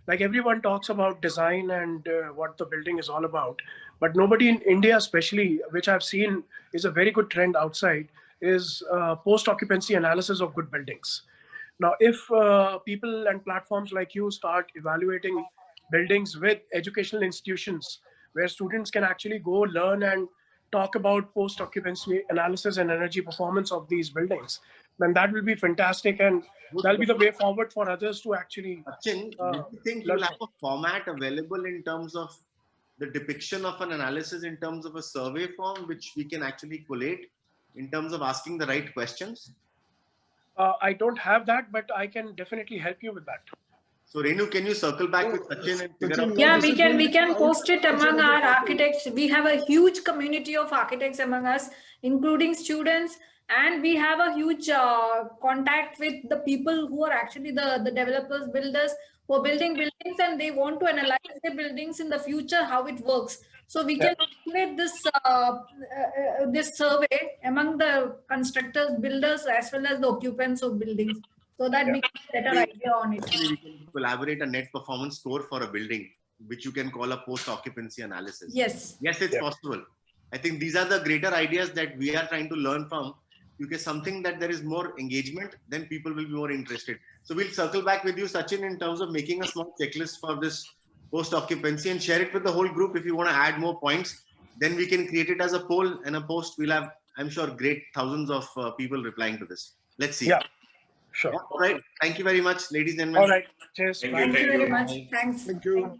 like everyone talks about design and what the building is all about, but nobody in India, especially, which I've seen is a very good trend outside, is post-occupancy analysis of good buildings. Now, if people and platforms like you start evaluating buildings with educational institutions where students can actually go learn and talk about post-occupancy analysis and energy performance of these buildings, then that will be fantastic, and that'll be the way forward for others to actually. Sachin, do you think you'll have a format available in terms of the depiction of an analysis in terms of a survey form, which we can actually collate in terms of asking the right questions? I don't have that, but I can definitely help you with that. So Renu, can you circle back with Sachin and figure out? Yeah, we can post it among our architects. We have a huge community of architects among us, including students, and we have a huge contact with the people who are actually the developers, builders who are building buildings, and they want to analyze the buildings in the future, how it works. So we can create this this survey among the constructors, builders, as well as the occupants of buildings, so that we can get a better idea on it. We can collaborate a net performance score for a building, which you can call a post-occupancy analysis. Yes. Yes, it's possible. I think these are the greater ideas that we are trying to learn from, because something that there is more engagement, then people will be more interested. So we'll circle back with you, Sachin, in terms of making a small checklist for this post-occupancy and share it with the whole group. If you want to add more points, then we can create it as a poll and a post. We'll have, I'm sure, great thousands of people replying to this. Let's see. Yeah, sure. Yeah, all right. Thank you very much, ladies and gentlemen. All right. Cheers. Thank Bye. you. Thank you very much. Thanks. Thank you.